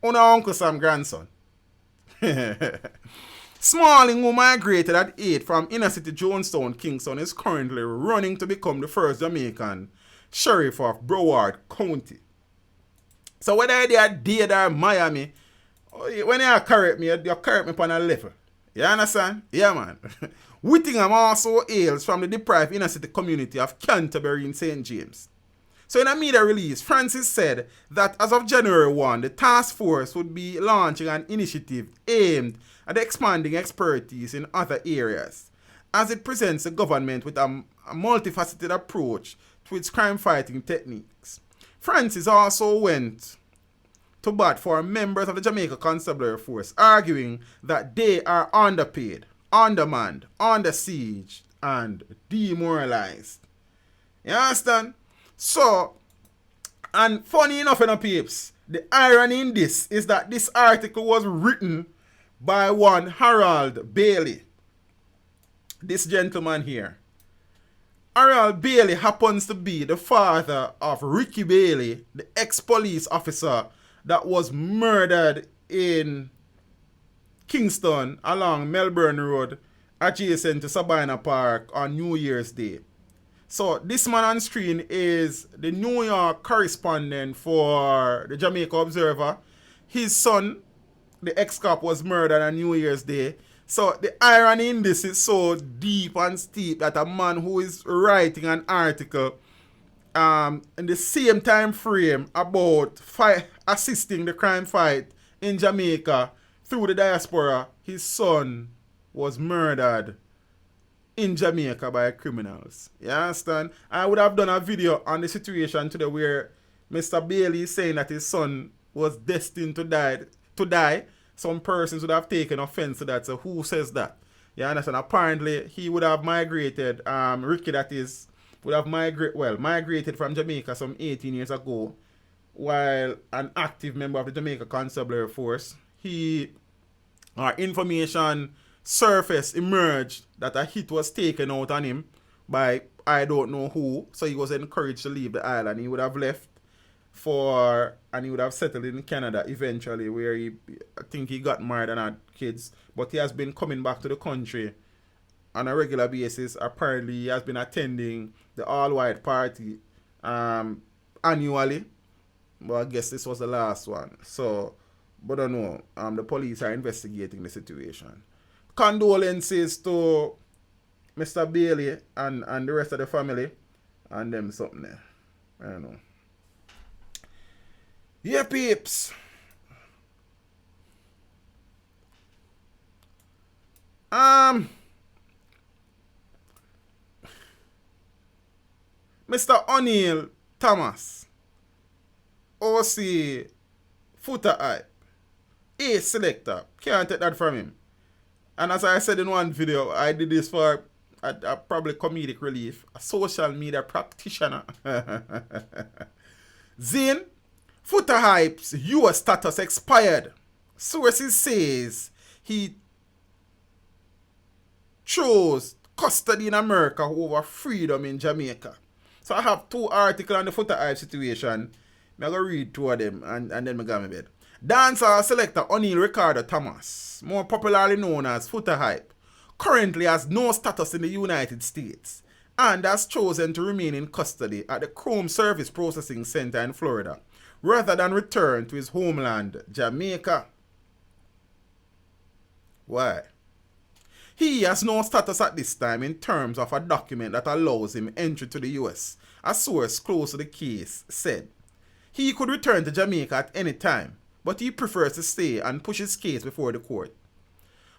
on our Uncle Sam grandson. Smalling, who migrated at 8 from inner city Jonestown, Kingston, is currently running to become the first Jamaican sheriff of Broward County. So whether they are dead or Miami, when you correct me, you correct me on a level. You understand? Yeah, man. Whittingham also hails from the deprived inner city community of Canterbury in St. James. So in a media release, Francis said that as of January 1, the task force would be launching an initiative aimed at expanding expertise in other areas, as it presents the government with a multifaceted approach to its crime-fighting techniques. Francis also went to bat for members of the Jamaica Constabulary Force, arguing that they are underpaid, undermanned, under siege, and demoralized. You understand? So, and funny enough, peeps, the irony in this is that this article was written by one Harold Bailey. This gentleman here. Harold Bailey happens to be the father of Ricky Bailey, the ex-police officer that was murdered in Kingston along Melbourne Road, adjacent to Sabina Park on New Year's Day. So this man on screen is the New York correspondent for the Jamaica Observer. His son, the ex-cop, was murdered on New Year's Day. So the irony in this is so deep and steep that a man who is writing an article in the same time frame about assisting the crime fight in Jamaica through the diaspora, his son was murdered in Jamaica by criminals. You understand? I would have done a video on the situation today where Mr. Bailey is saying that his son was destined to die. Some persons would have taken offense to that. So who says that? You understand? Apparently he would have migrated, Ricky that is, would have migrated from Jamaica some 18 years ago, while an active member of the Jamaica Constabulary Force. Information surface emerged that a hit was taken out on him by I don't know who, so he was encouraged to leave the island. He would have left and he would have settled in Canada eventually, where I think he got married and had kids, but he has been coming back to the country on a regular basis. Apparently he has been attending the all-white party annually, but I guess this was the last one. So, but I don't know, the police are investigating the situation. Condolences to Mr. Bailey and the rest of the family and them something there. I don't know. Yeah, peeps. Mr. O'Neil Thomas, OC Foota hype, A selector, can't take that from him. And as I said in one video, I did this for a probably comedic relief, a social media practitioner. Zane, Foota hype's US status expired. Sources says he chose custody in America over freedom in Jamaica. So I have two articles on the Foota hype situation. I'm going to read two of them and then I go to bed. Dancehall selector O'Neil Ricardo Thomas, more popularly known as Foota hype, currently has no status in the United States and has chosen to remain in custody at the Chrome Service Processing Center in Florida, rather than return to his homeland, Jamaica. Why? He has no status at this time in terms of a document that allows him entry to the US, A source close to the case said he could return to Jamaica at any time, but he prefers to stay and push his case before the court.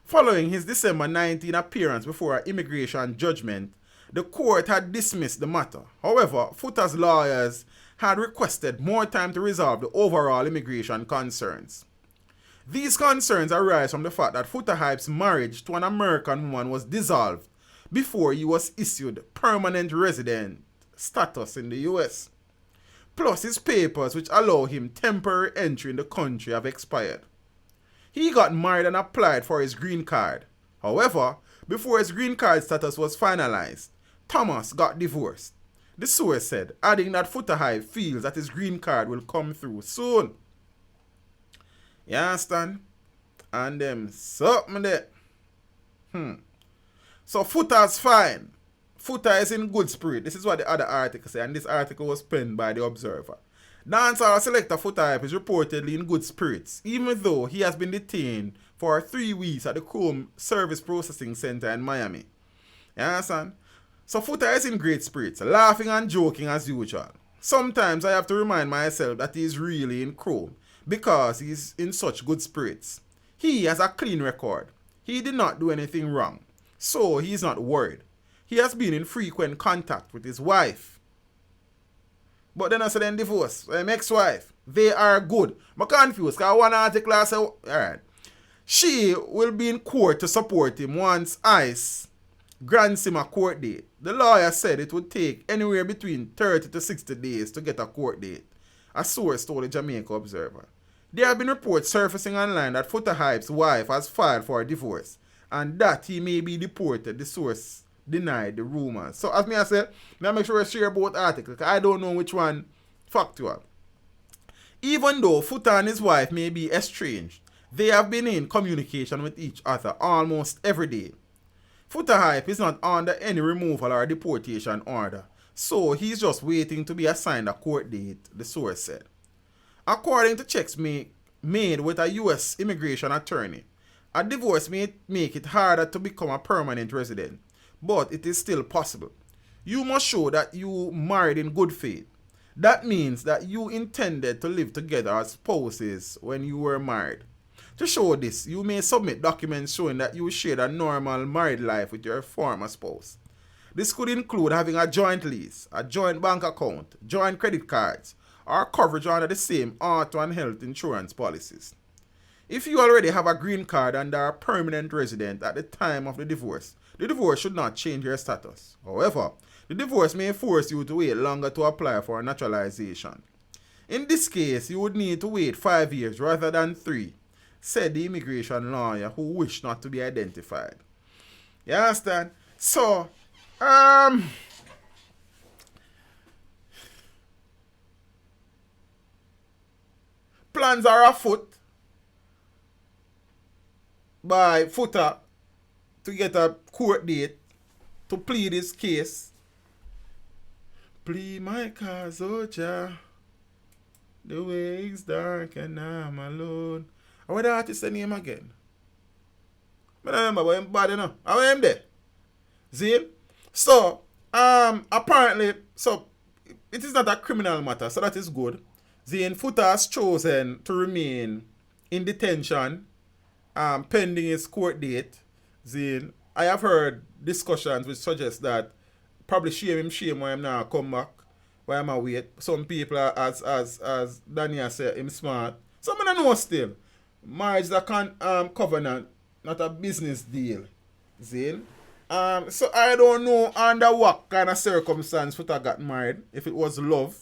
Following his December 19 appearance before an immigration judgment, the court had dismissed the matter. However, Foota's lawyers had requested more time to resolve the overall immigration concerns. These concerns arise from the fact that Foota Hype's marriage to an American woman was dissolved before he was issued permanent resident status in the US. Plus, his papers which allow him temporary entry in the country have expired. He got married and applied for his green card. However, before his green card status was finalized, Thomas got divorced. The source said, adding that Foota Hype feels that his green card will come through soon. You understand? And them something there. So Foota's fine. Foota is in good spirit. This is what the other article said, and this article was penned by the Observer. Dancehall selector Foota Hype is reportedly in good spirits, even though he has been detained for 3 weeks at the Cove Service Processing Center in Miami. You understand? So Foota is in great spirits, laughing and joking as usual. Sometimes I have to remind myself that he is really in Chrome because he is in such good spirits. He has a clean record. He did not do anything wrong, so he is not worried. He has been in frequent contact with his wife. But then I said then divorce, ex-wife, they are good. I'm confused because one article said, alright, she will be in court to support him once ICE grants him a court date. The lawyer said it would take anywhere between 30 to 60 days to get a court date, a source told the Jamaica Observer. There have been reports surfacing online that Foota Hype's wife has filed for a divorce and that he may be deported. The source denied the rumors. So as I said, I make sure I share both articles because I don't know which one factual. Even though Foota and his wife may be estranged, they have been in communication with each other almost every day. Foota Hype is not under any removal or deportation order, so he's just waiting to be assigned a court date, the source said. According to checks made with a U.S. immigration attorney, a divorce may make it harder to become a permanent resident, but it is still possible. You must show that you married in good faith. That means that you intended to live together as spouses when you were married. To show this, you may submit documents showing that you shared a normal married life with your former spouse. This could include having a joint lease, a joint bank account, joint credit cards, or coverage under the same auto and health insurance policies. If you already have a green card and are a permanent resident at the time of the divorce should not change your status. However, the divorce may force you to wait longer to apply for naturalization. In this case, you would need to wait 5 years rather than 3, said the immigration lawyer who wished not to be identified. You understand? So, plans are afoot by Foota to get a court date to plead his case. Plead my cause, oh Jah. The way is dark and I'm alone. And what the artist name again? I don't remember, but I'm bad enough. I am there. See? So, apparently, so it is not a criminal matter, so that is good. Zane Foota has chosen to remain in detention, pending his court date. Zane, I have heard discussions which suggest that probably shame why I'm now come back, why I'm wait. Some people are, as Daniel said, him smart. Some of them know still. Marriage is a covenant, not a business deal. Zane. So I don't know under what kind of circumstance Foota got married. If it was love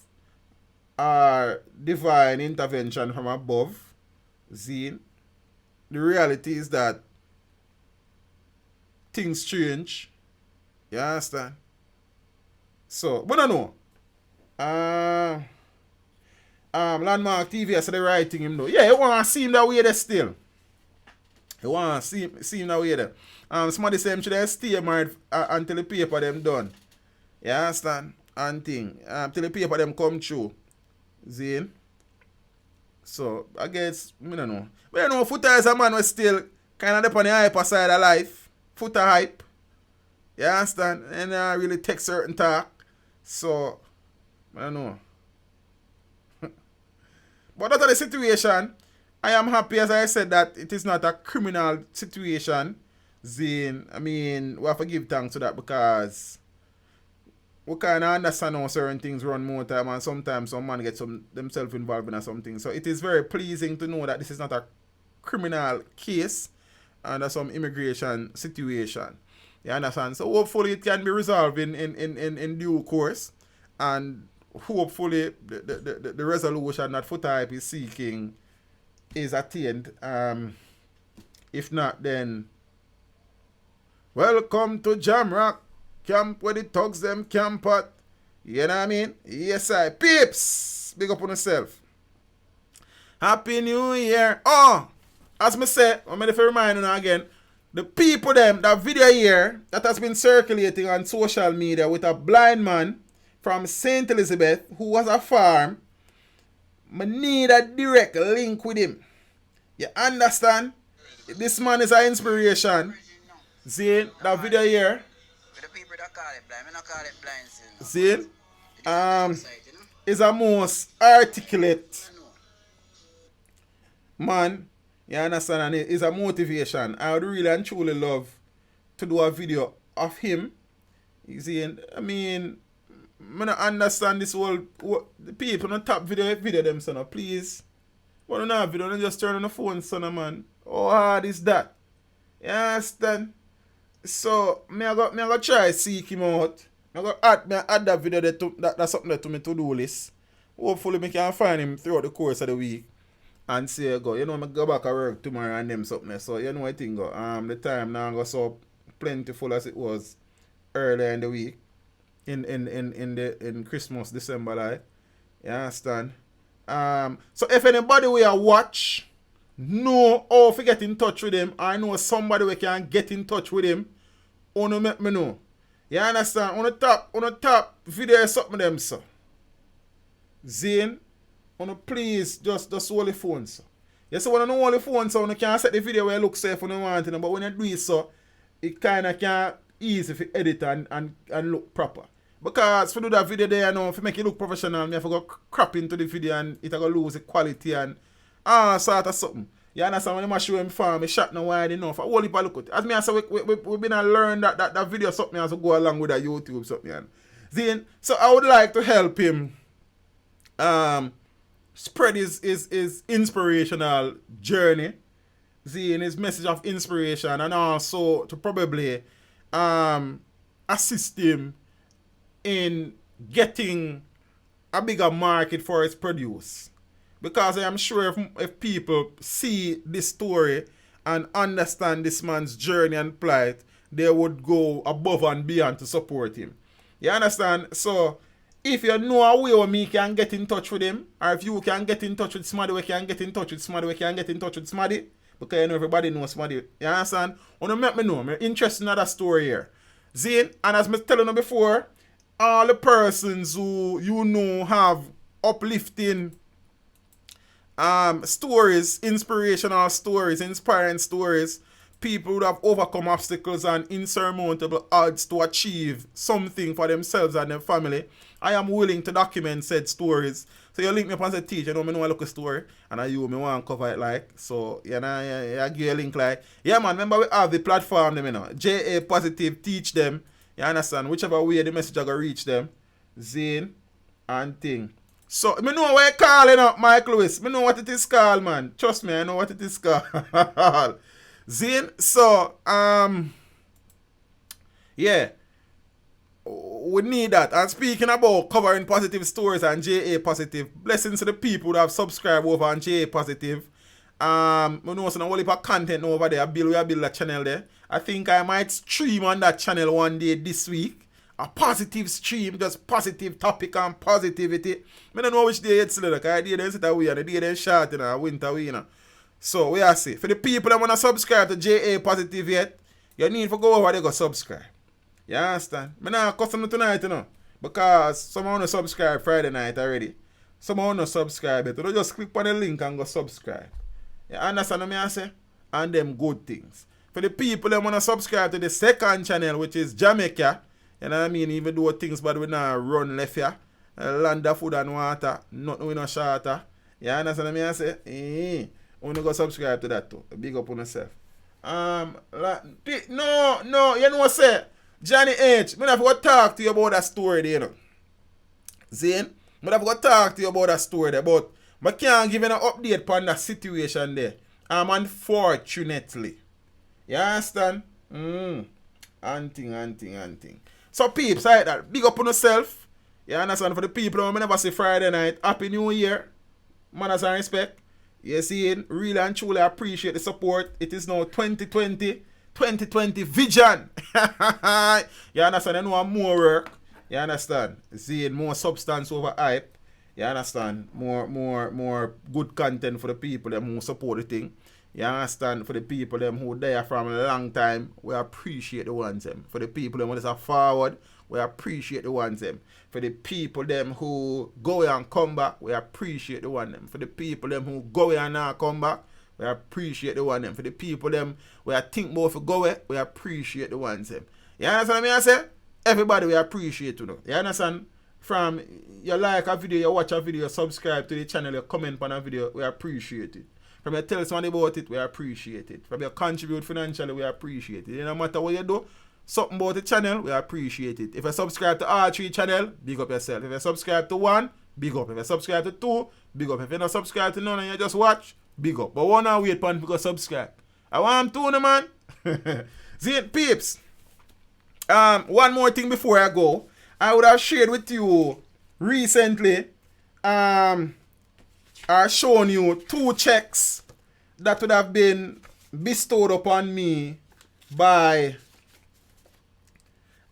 or divine intervention from above. Zane. The reality is that things change. You understand? So, but I know. Landmark TV I said the right thing him though. Yeah, you want to see him that way there still. You want to see him that way there. Somebody say him should stay married until the paper them done. You understand? And thing. Till the paper them come through. Zane. So, I guess, I don't know. But you know, Foota is a man who still kind of on the hyper side of life. Foota hype. You understand? And really take certain talk. So, I don't know. But that's the situation. I am happy, as I said, that it is not a criminal situation. Zane, I mean, we have to give thanks to that because we kind of understand how certain things run more time, and sometimes some man get themselves involved in something. So it is very pleasing to know that this is not a criminal case under some immigration situation. You understand? So hopefully it can be resolved in due course, and hopefully the resolution that Foota is seeking is attained. If not, then welcome to Jamrock camp where the thugs them camp at. You know what I mean? Yes, I peeps. Big up on yourself. Happy New Year. Oh, as me say, I'm going to remind you now again. The people them, that video here that has been circulating on social media with a blind man from St. Elizabeth who has a farm, I need a direct link with him. You understand? This man is an inspiration. See that video here? The people that call it blind, I don't call it blind. See? Is a most articulate man. You understand? And it is a motivation. I would really and truly love to do a video of him. You see? I mean, I don't understand this whole the people on top video them, son. Please. But on video, don't just turn on the phone, son, man. How hard is that? You understand? So, I go try seek him out. I go add that video that's something to me to-do list. Hopefully, I can find him throughout the course of the week. And say, go, you know, I go back to work tomorrow and them something. So, you know what I think, go. The time now go so plentiful as it was earlier in the week. In Christmas, December, like. You understand? So if anybody will watch, know how to get in touch with him, I know somebody we can get in touch with him, wanna make me know. You understand? On the top video something them, sir. Zane, wanna please just hold the phone, sir. You see, when you hold the phone, so you can set the video where it looks safe when you want it, but when you do it, so it kinda can easy to edit and look proper. Because for do that video there, you know, if you make it look professional, me have to go crap into the video and it will lose the quality and sort of something. You understand? When I show him farm, I shot no wide enough. I only look at it. As me I say, we've been to learn that video something as to go along with that YouTube something. Then, so I would like to help him spread his inspirational journey. Seeing his message of inspiration, and also to probably assist him in getting a bigger market for his produce. Because I am sure if people see this story and understand this man's journey and plight, they would go above and beyond to support him. You understand? So, if you know a way where me can get in touch with him, or if you can get in touch with somebody, we can get in touch with somebody, we can get in touch with somebody, because you know everybody knows somebody. You understand? Wanna make me know, I'm interested in that story here. Zane, and as I was telling you before, all the persons who you know have uplifting stories, inspirational stories, inspiring stories, people who have overcome obstacles and insurmountable odds to achieve something for themselves and their family, I am willing to document said stories. So you link me up and say, teach, you know I look a story, and I want to cover it like, so, you know, I give you a link like, yeah man, remember we have the platform, them, you know, JA Positive, teach them. You understand? Whichever way the message I go reach them. Zane and thing. So, I know what you're calling up, Mike Lewis. I know what it is called, man. Trust me, I know what it is called. Zane, so, yeah. We need that. And speaking about covering positive stories and JA Positive, blessings to the people who have subscribed over on JA Positive. I know some whole heap of content over there. We build a channel there. I think I might stream on that channel one day this week. A positive stream, just positive topic and positivity. I don't know which day it's like. I did then sit away and the day then short in a winter way, you know. So we are see. For the people that want to subscribe to JA Positive yet, you need to go over there go subscribe. You understand? I not custom tonight, you know. Because someone want to subscribe Friday night already. Someone want to subscribe it. You just click on the link and go subscribe. You understand what I say? And them good things. For the people that want to subscribe to the second channel, which is Jamaica, you know what I mean? Even though things but we not run left here. Land of food and water. Nothing we no shorter. You understand me I say? Only go subscribe to that too. Big up on yourself. No, you know what say? Johnny H, I have to talk to you about that story there, you know. Zane, I have to talk to you about that story there, but I can't give you an update on that situation there. Unfortunately. You understand? Anting. So peeps, like that. Big up on yourself. You understand? For the people who never see Friday night, Happy New Year. Manners and respect. You see, really and truly appreciate the support. It is now 2020 vision. You understand? You know more work. You understand? Seeing more substance over hype. You understand? More good content for the people them who support the thing. You understand? For the people them who there from a long time, we appreciate the ones them. For the people them who is forward, we appreciate the ones them. For the people them who go and come back, we appreciate the one them. For the people them who go and now come back, we appreciate the one them. For the people them we think more for go away, we appreciate the ones them. You understand what I say? Everybody we appreciate you know. You understand? From you like a video, you watch a video, subscribe to the channel, you comment on a video, we appreciate it. From you tell someone about it, we appreciate it. From you contribute financially, we appreciate it. No matter what you do, something about the channel, we appreciate it. If you subscribe to all 3 channel, big up yourself. If you subscribe to 1, big up. If you subscribe to 2, big up. If you not subscribe to none and you just watch, big up. But one and wait for because subscribe. I want to man. See it, peeps. One more thing before I go. I would have shared with you recently or shown you 2 checks that would have been bestowed upon me by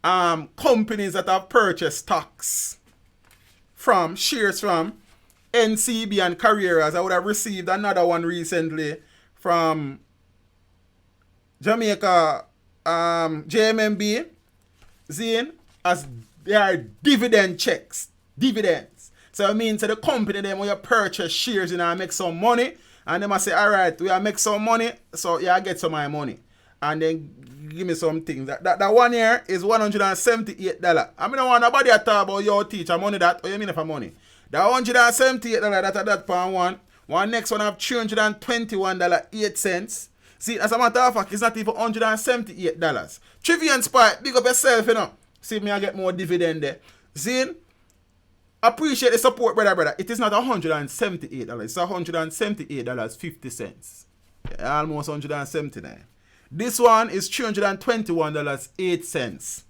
companies that have purchased stocks from shares from NCB and Carreras. I would have received another one recently from Jamaica JMMB Zane, as they are dividend checks. Dividends. So it means that the company them when you purchase shares, you know, make some money, and they must say, alright, we are make some money, so yeah, I get some of my money. And then give me some things. That 1 year is $178. I mean, I want nobody to talk about your teacher money that, or you mean for money. That $178 that per one next one have $321.08. See, as a matter of fact, it's not even $178. Trivian Spike, big up yourself, you know. See me, I get more dividend there. Zine, appreciate the support, brother. It is not $178. It's $178.50. Yeah, almost $179. This one is $321.08.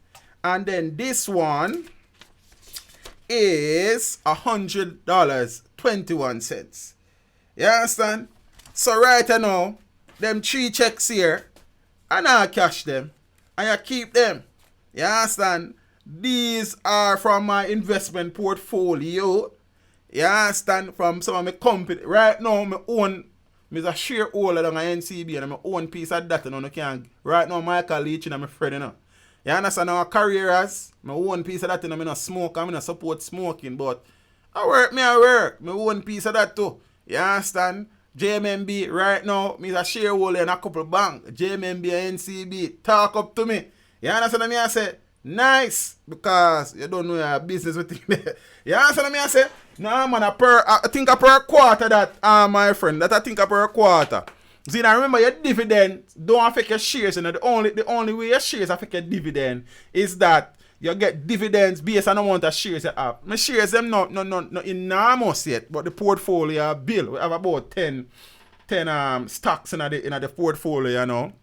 And then this one is $100.21. You understand? So right now, them 3 checks here, and I cash them, and I keep them. You understand? These are from my investment portfolio. You understand? From some of my company. Right now, I own, I'm a shareholder on NCB, and I own piece of that, and I can. Right now, Michael Leach and my friend, you know. You understand? Our Carreras, I own piece of that, and I don't smoke, I don't support smoking, but I work. I own piece of that too. You understand? JMMB, right now, I'm a shareholder in a couple of banks. JMMB and NCB, talk up to me. You understand what I say? Nice, because you don't know your business with it. You understand what I say? No, man, I think per quarter that, my friend, that I think per quarter. See, now remember your dividend don't affect your shares. You know, the only way your shares affect your dividend is that you get dividends based on the amount of shares you have. My shares them not enormous yet, but the portfolio bill, we have about 10 stocks in the portfolio, you know.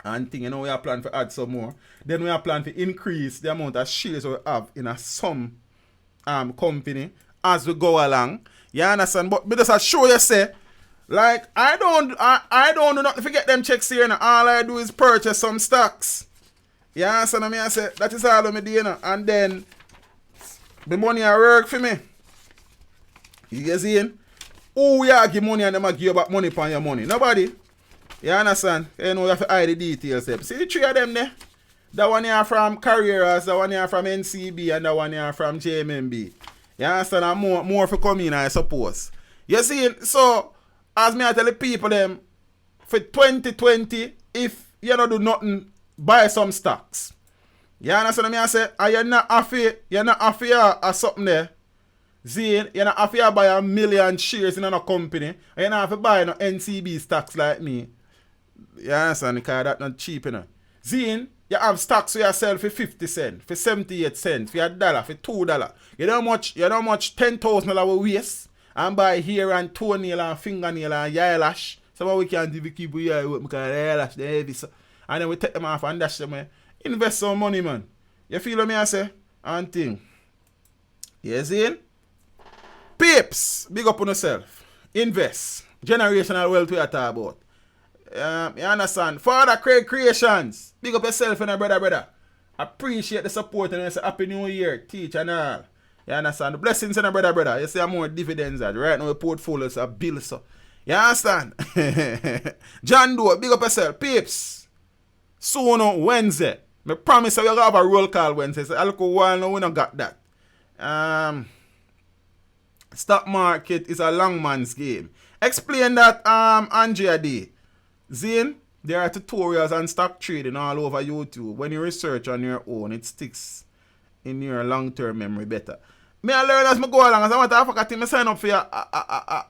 And thing, you know, we are planning to add some more. Then we are planning to increase the amount of shares we have in some company as we go along. You understand? But just I show you say, like I don't do nothing to get them checks here, and all I do is purchase some stocks. You understand what I say? That is all I do, you know. And then the money I work for me. You see? Who you give money and them give you back money upon your money? Nobody. You understand? You know you have to hide the details. See the 3 of them there? That one here from Carreras, that one here from NCB, and that one here from JMMB. You understand? And more for come in, I suppose. You see? So, as me I tell the people them, for 2020, if you don't do nothing, buy some stocks. You understand what I say? And you're not happy or something there. See, you don't have to buy a million shares in a company, and you don't have to buy no NCB stocks like me. You understand? Because that's not cheap, you know. See, you have stocks for yourself for 50 cents, for 78 cents, for $1, for $2. You don't much $10,000 we waste and buy hair and toenail and fingernail and eyelash. So we can't even keep your eye with because the eyelash, they heavy. So. And then we take them off and dash them. Invest some money, man. You feel what me I say? And thing. You see? Peeps, big up on yourself. Invest. Generational wealth we are talking about. You understand? Father Craig Creations. Big up yourself and brother. Appreciate the support and say Happy New Year, teach and all. You understand? The blessings and brother. You see more dividends that right now the portfolios are bills. So. You understand? John Doe, big up yourself. Peeps. Soon on Wednesday. I promise you we're gonna have a roll call Wednesday. So I look while now we not got that. Stock market is a long man's game. Explain that, Andrea D. Zane, there are tutorials on stock trading all over YouTube. When you research on your own, it sticks in your long-term memory better. Me I learn as I go along. As I want to forget to sign up for your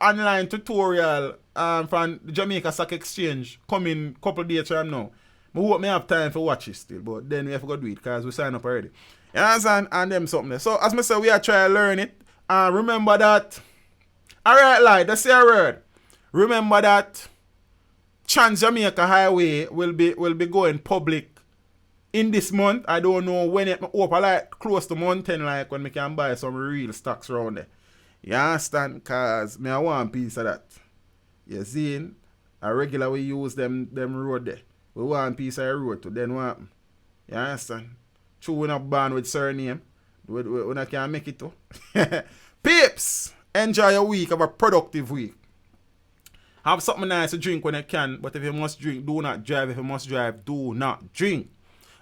online tutorial from the Jamaica Stock Exchange coming couple days from now. I hope I have time for watch it still, but then we have to go do it because we sign up already. You understand? And them something there. So as I said, we are trying to learn it. And remember that. Alright, like, that's your word. Remember that Trans Jamaica Highway will be going public in this month. I don't know when it open like close to mountain like when we can buy some real stocks around there. You understand? Cause me I want a piece of that. You see? A regular we use them road there. We want a piece of the road to then what? You understand? True we not born with surname. We not can make it too. Peeps! Enjoy your week. Have a productive week. Have something nice to drink when you can, but if you must drink, do not drive. If you must drive, do not drink.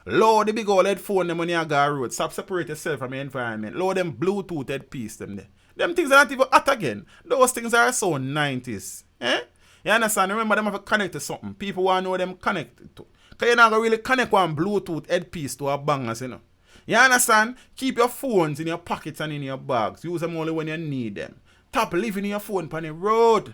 Load the big old headphone them on your road. Stop separate yourself from your environment. Load them Bluetooth headpiece them there. Them things are not even hot again. Those things are so 90s. Eh? You understand? Remember them have to connect to something. People want to know them connected to. Because you're not going to really connect one Bluetooth headpiece to a bangers, you know. You understand? Keep your phones in your pockets and in your bags. Use them only when you need them. Stop leaving your phone on the road.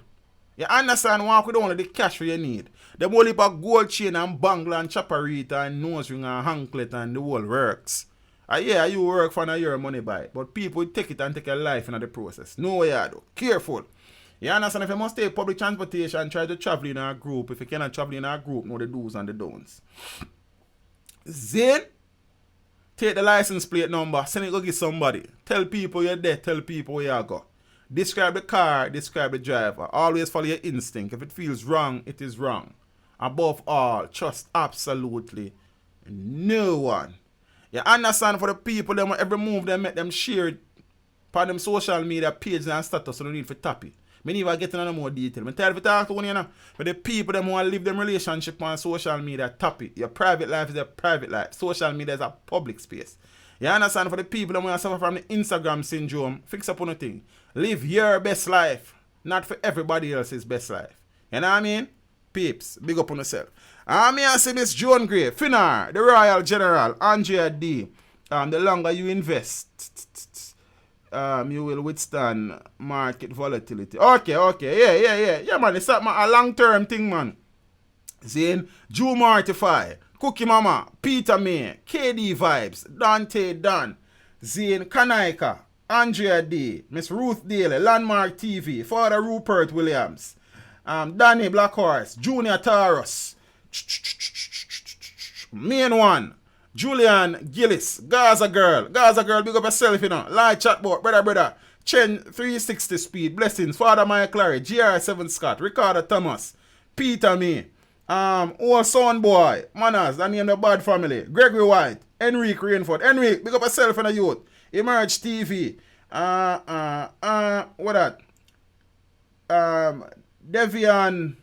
You understand? Walk with only the cash for you need. Them only a gold chain and bangle and chaparita and nose ring and anklet and the whole works. Yeah, you work for your money by it. But people take it and take your life in the process. No way you do. Careful. You understand? If you must take public transportation, try to travel in a group. If you cannot travel in a group, know the do's and the don'ts. Then, take the license plate number, send it go get somebody. Tell people you're there, tell people where you go. Describe the car, describe the driver. Always follow your instinct. If it feels wrong, it is wrong. Above all, trust absolutely no one. You understand? For the people, them every move they make them share it on them social media pages and status, so no need for tap it. Me never get into no more detail. I tell you to talk to one, you know. For the people them who want to live them relationship on social media, tap it. Your private life is a private life. Social media is a public space. You understand? For the people them who suffer from the Instagram syndrome, fix up on a thing. Live your best life, not for everybody else's best life. You know what I mean? Peeps, big up on yourself. Me I say Miss Joan Gray, Finar, the Royal General, Andrea D. The longer you invest, you will withstand market volatility. Okay. Yeah, man, it's a long-term thing, man. Zane, Jew Mortify, Cookie Mama, Peter May, KD Vibes, Dante Dan, Zane Kanaika, Andrea D, Miss Ruth Daly, Landmark TV, Father Rupert Williams, Danny Blackhorse, Junior Taurus, Main One, Julian Gillis, Gaza Girl, big up yourself, you know. Live chatbot, brother. Chen 360 Speed, Blessings, Father Maya Clary, GR7 Scott, Ricardo Thomas, Peter May, Old Son Boy, Manas, that name the Bad Family, Gregory White, Enrique Rainford. Enrique, big up yourself and a youth. Emerge TV, what that? Deviant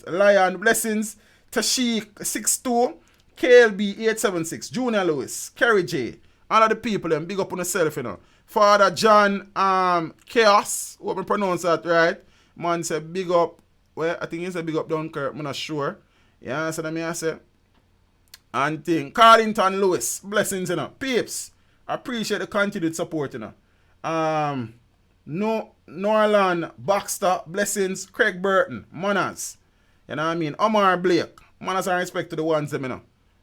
Lion, Blessings, Tashik 62, KLB 876, Junior Lewis, Kerry J, all of the people them big up on yourself, you know. Father John Chaos, hope I pronounce that right. Man said big up, well, I think he said big up Dunkirk, I'm not sure. Yeah, so that me I say. And thing, Carlington Lewis, blessings, you know. Peeps, I appreciate the continued support, Norland, Baxter, Blessings, Craig Burton, Manners. You know what I mean? Omar Blake. Manners and respect to the ones, You know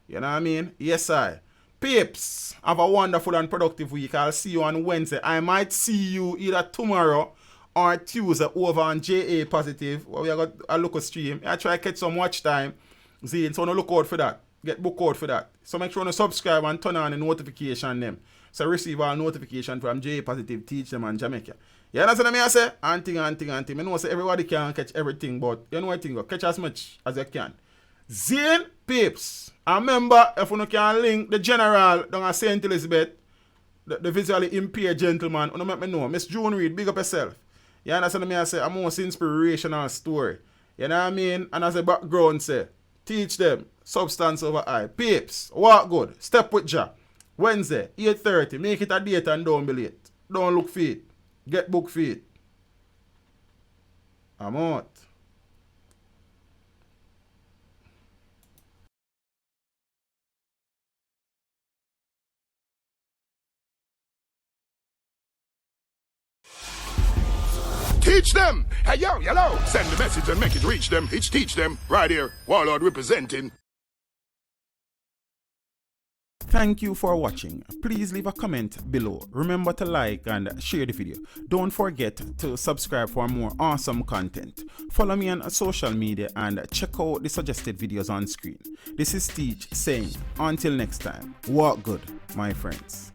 what I mean? Yes, I. Peeps, have a wonderful and productive week. I'll see you on Wednesday. I might see you either tomorrow or Tuesday over on JA Positive, where we got a local stream. I try to catch some watch time. See, so look out for that. Get book out for that. So make sure to subscribe and turn on the notification them. So receive our notification from JA Positive, Teach Them and Jamaica. You understand what I say? Anting. I know say everybody can catch everything, but you know what I think? Catch as much as you can. Zane, peeps. And remember, if you can link the general down at St. Elizabeth, the visually impaired gentleman, you make me know. Miss June Reed, big up yourself. You understand what I say? A most inspirational story. You know what I mean? And as a background say, teach them substance over I. Peeps, walk good. Step with Jah. Wednesday, 8:30. Make it a date and don't be late. Don't look for it. Get book for it. I'm out. Teach them. Hey, yo, hello. Send the message and make it reach them. It's Teach Them. Right here. Warlord representing. Thank you for watching. Please leave a comment below. Remember to like and share the video. Don't forget to subscribe for more awesome content. Follow me on social media and check out the suggested videos on screen. This is Teach saying, until next time, walk good, my friends.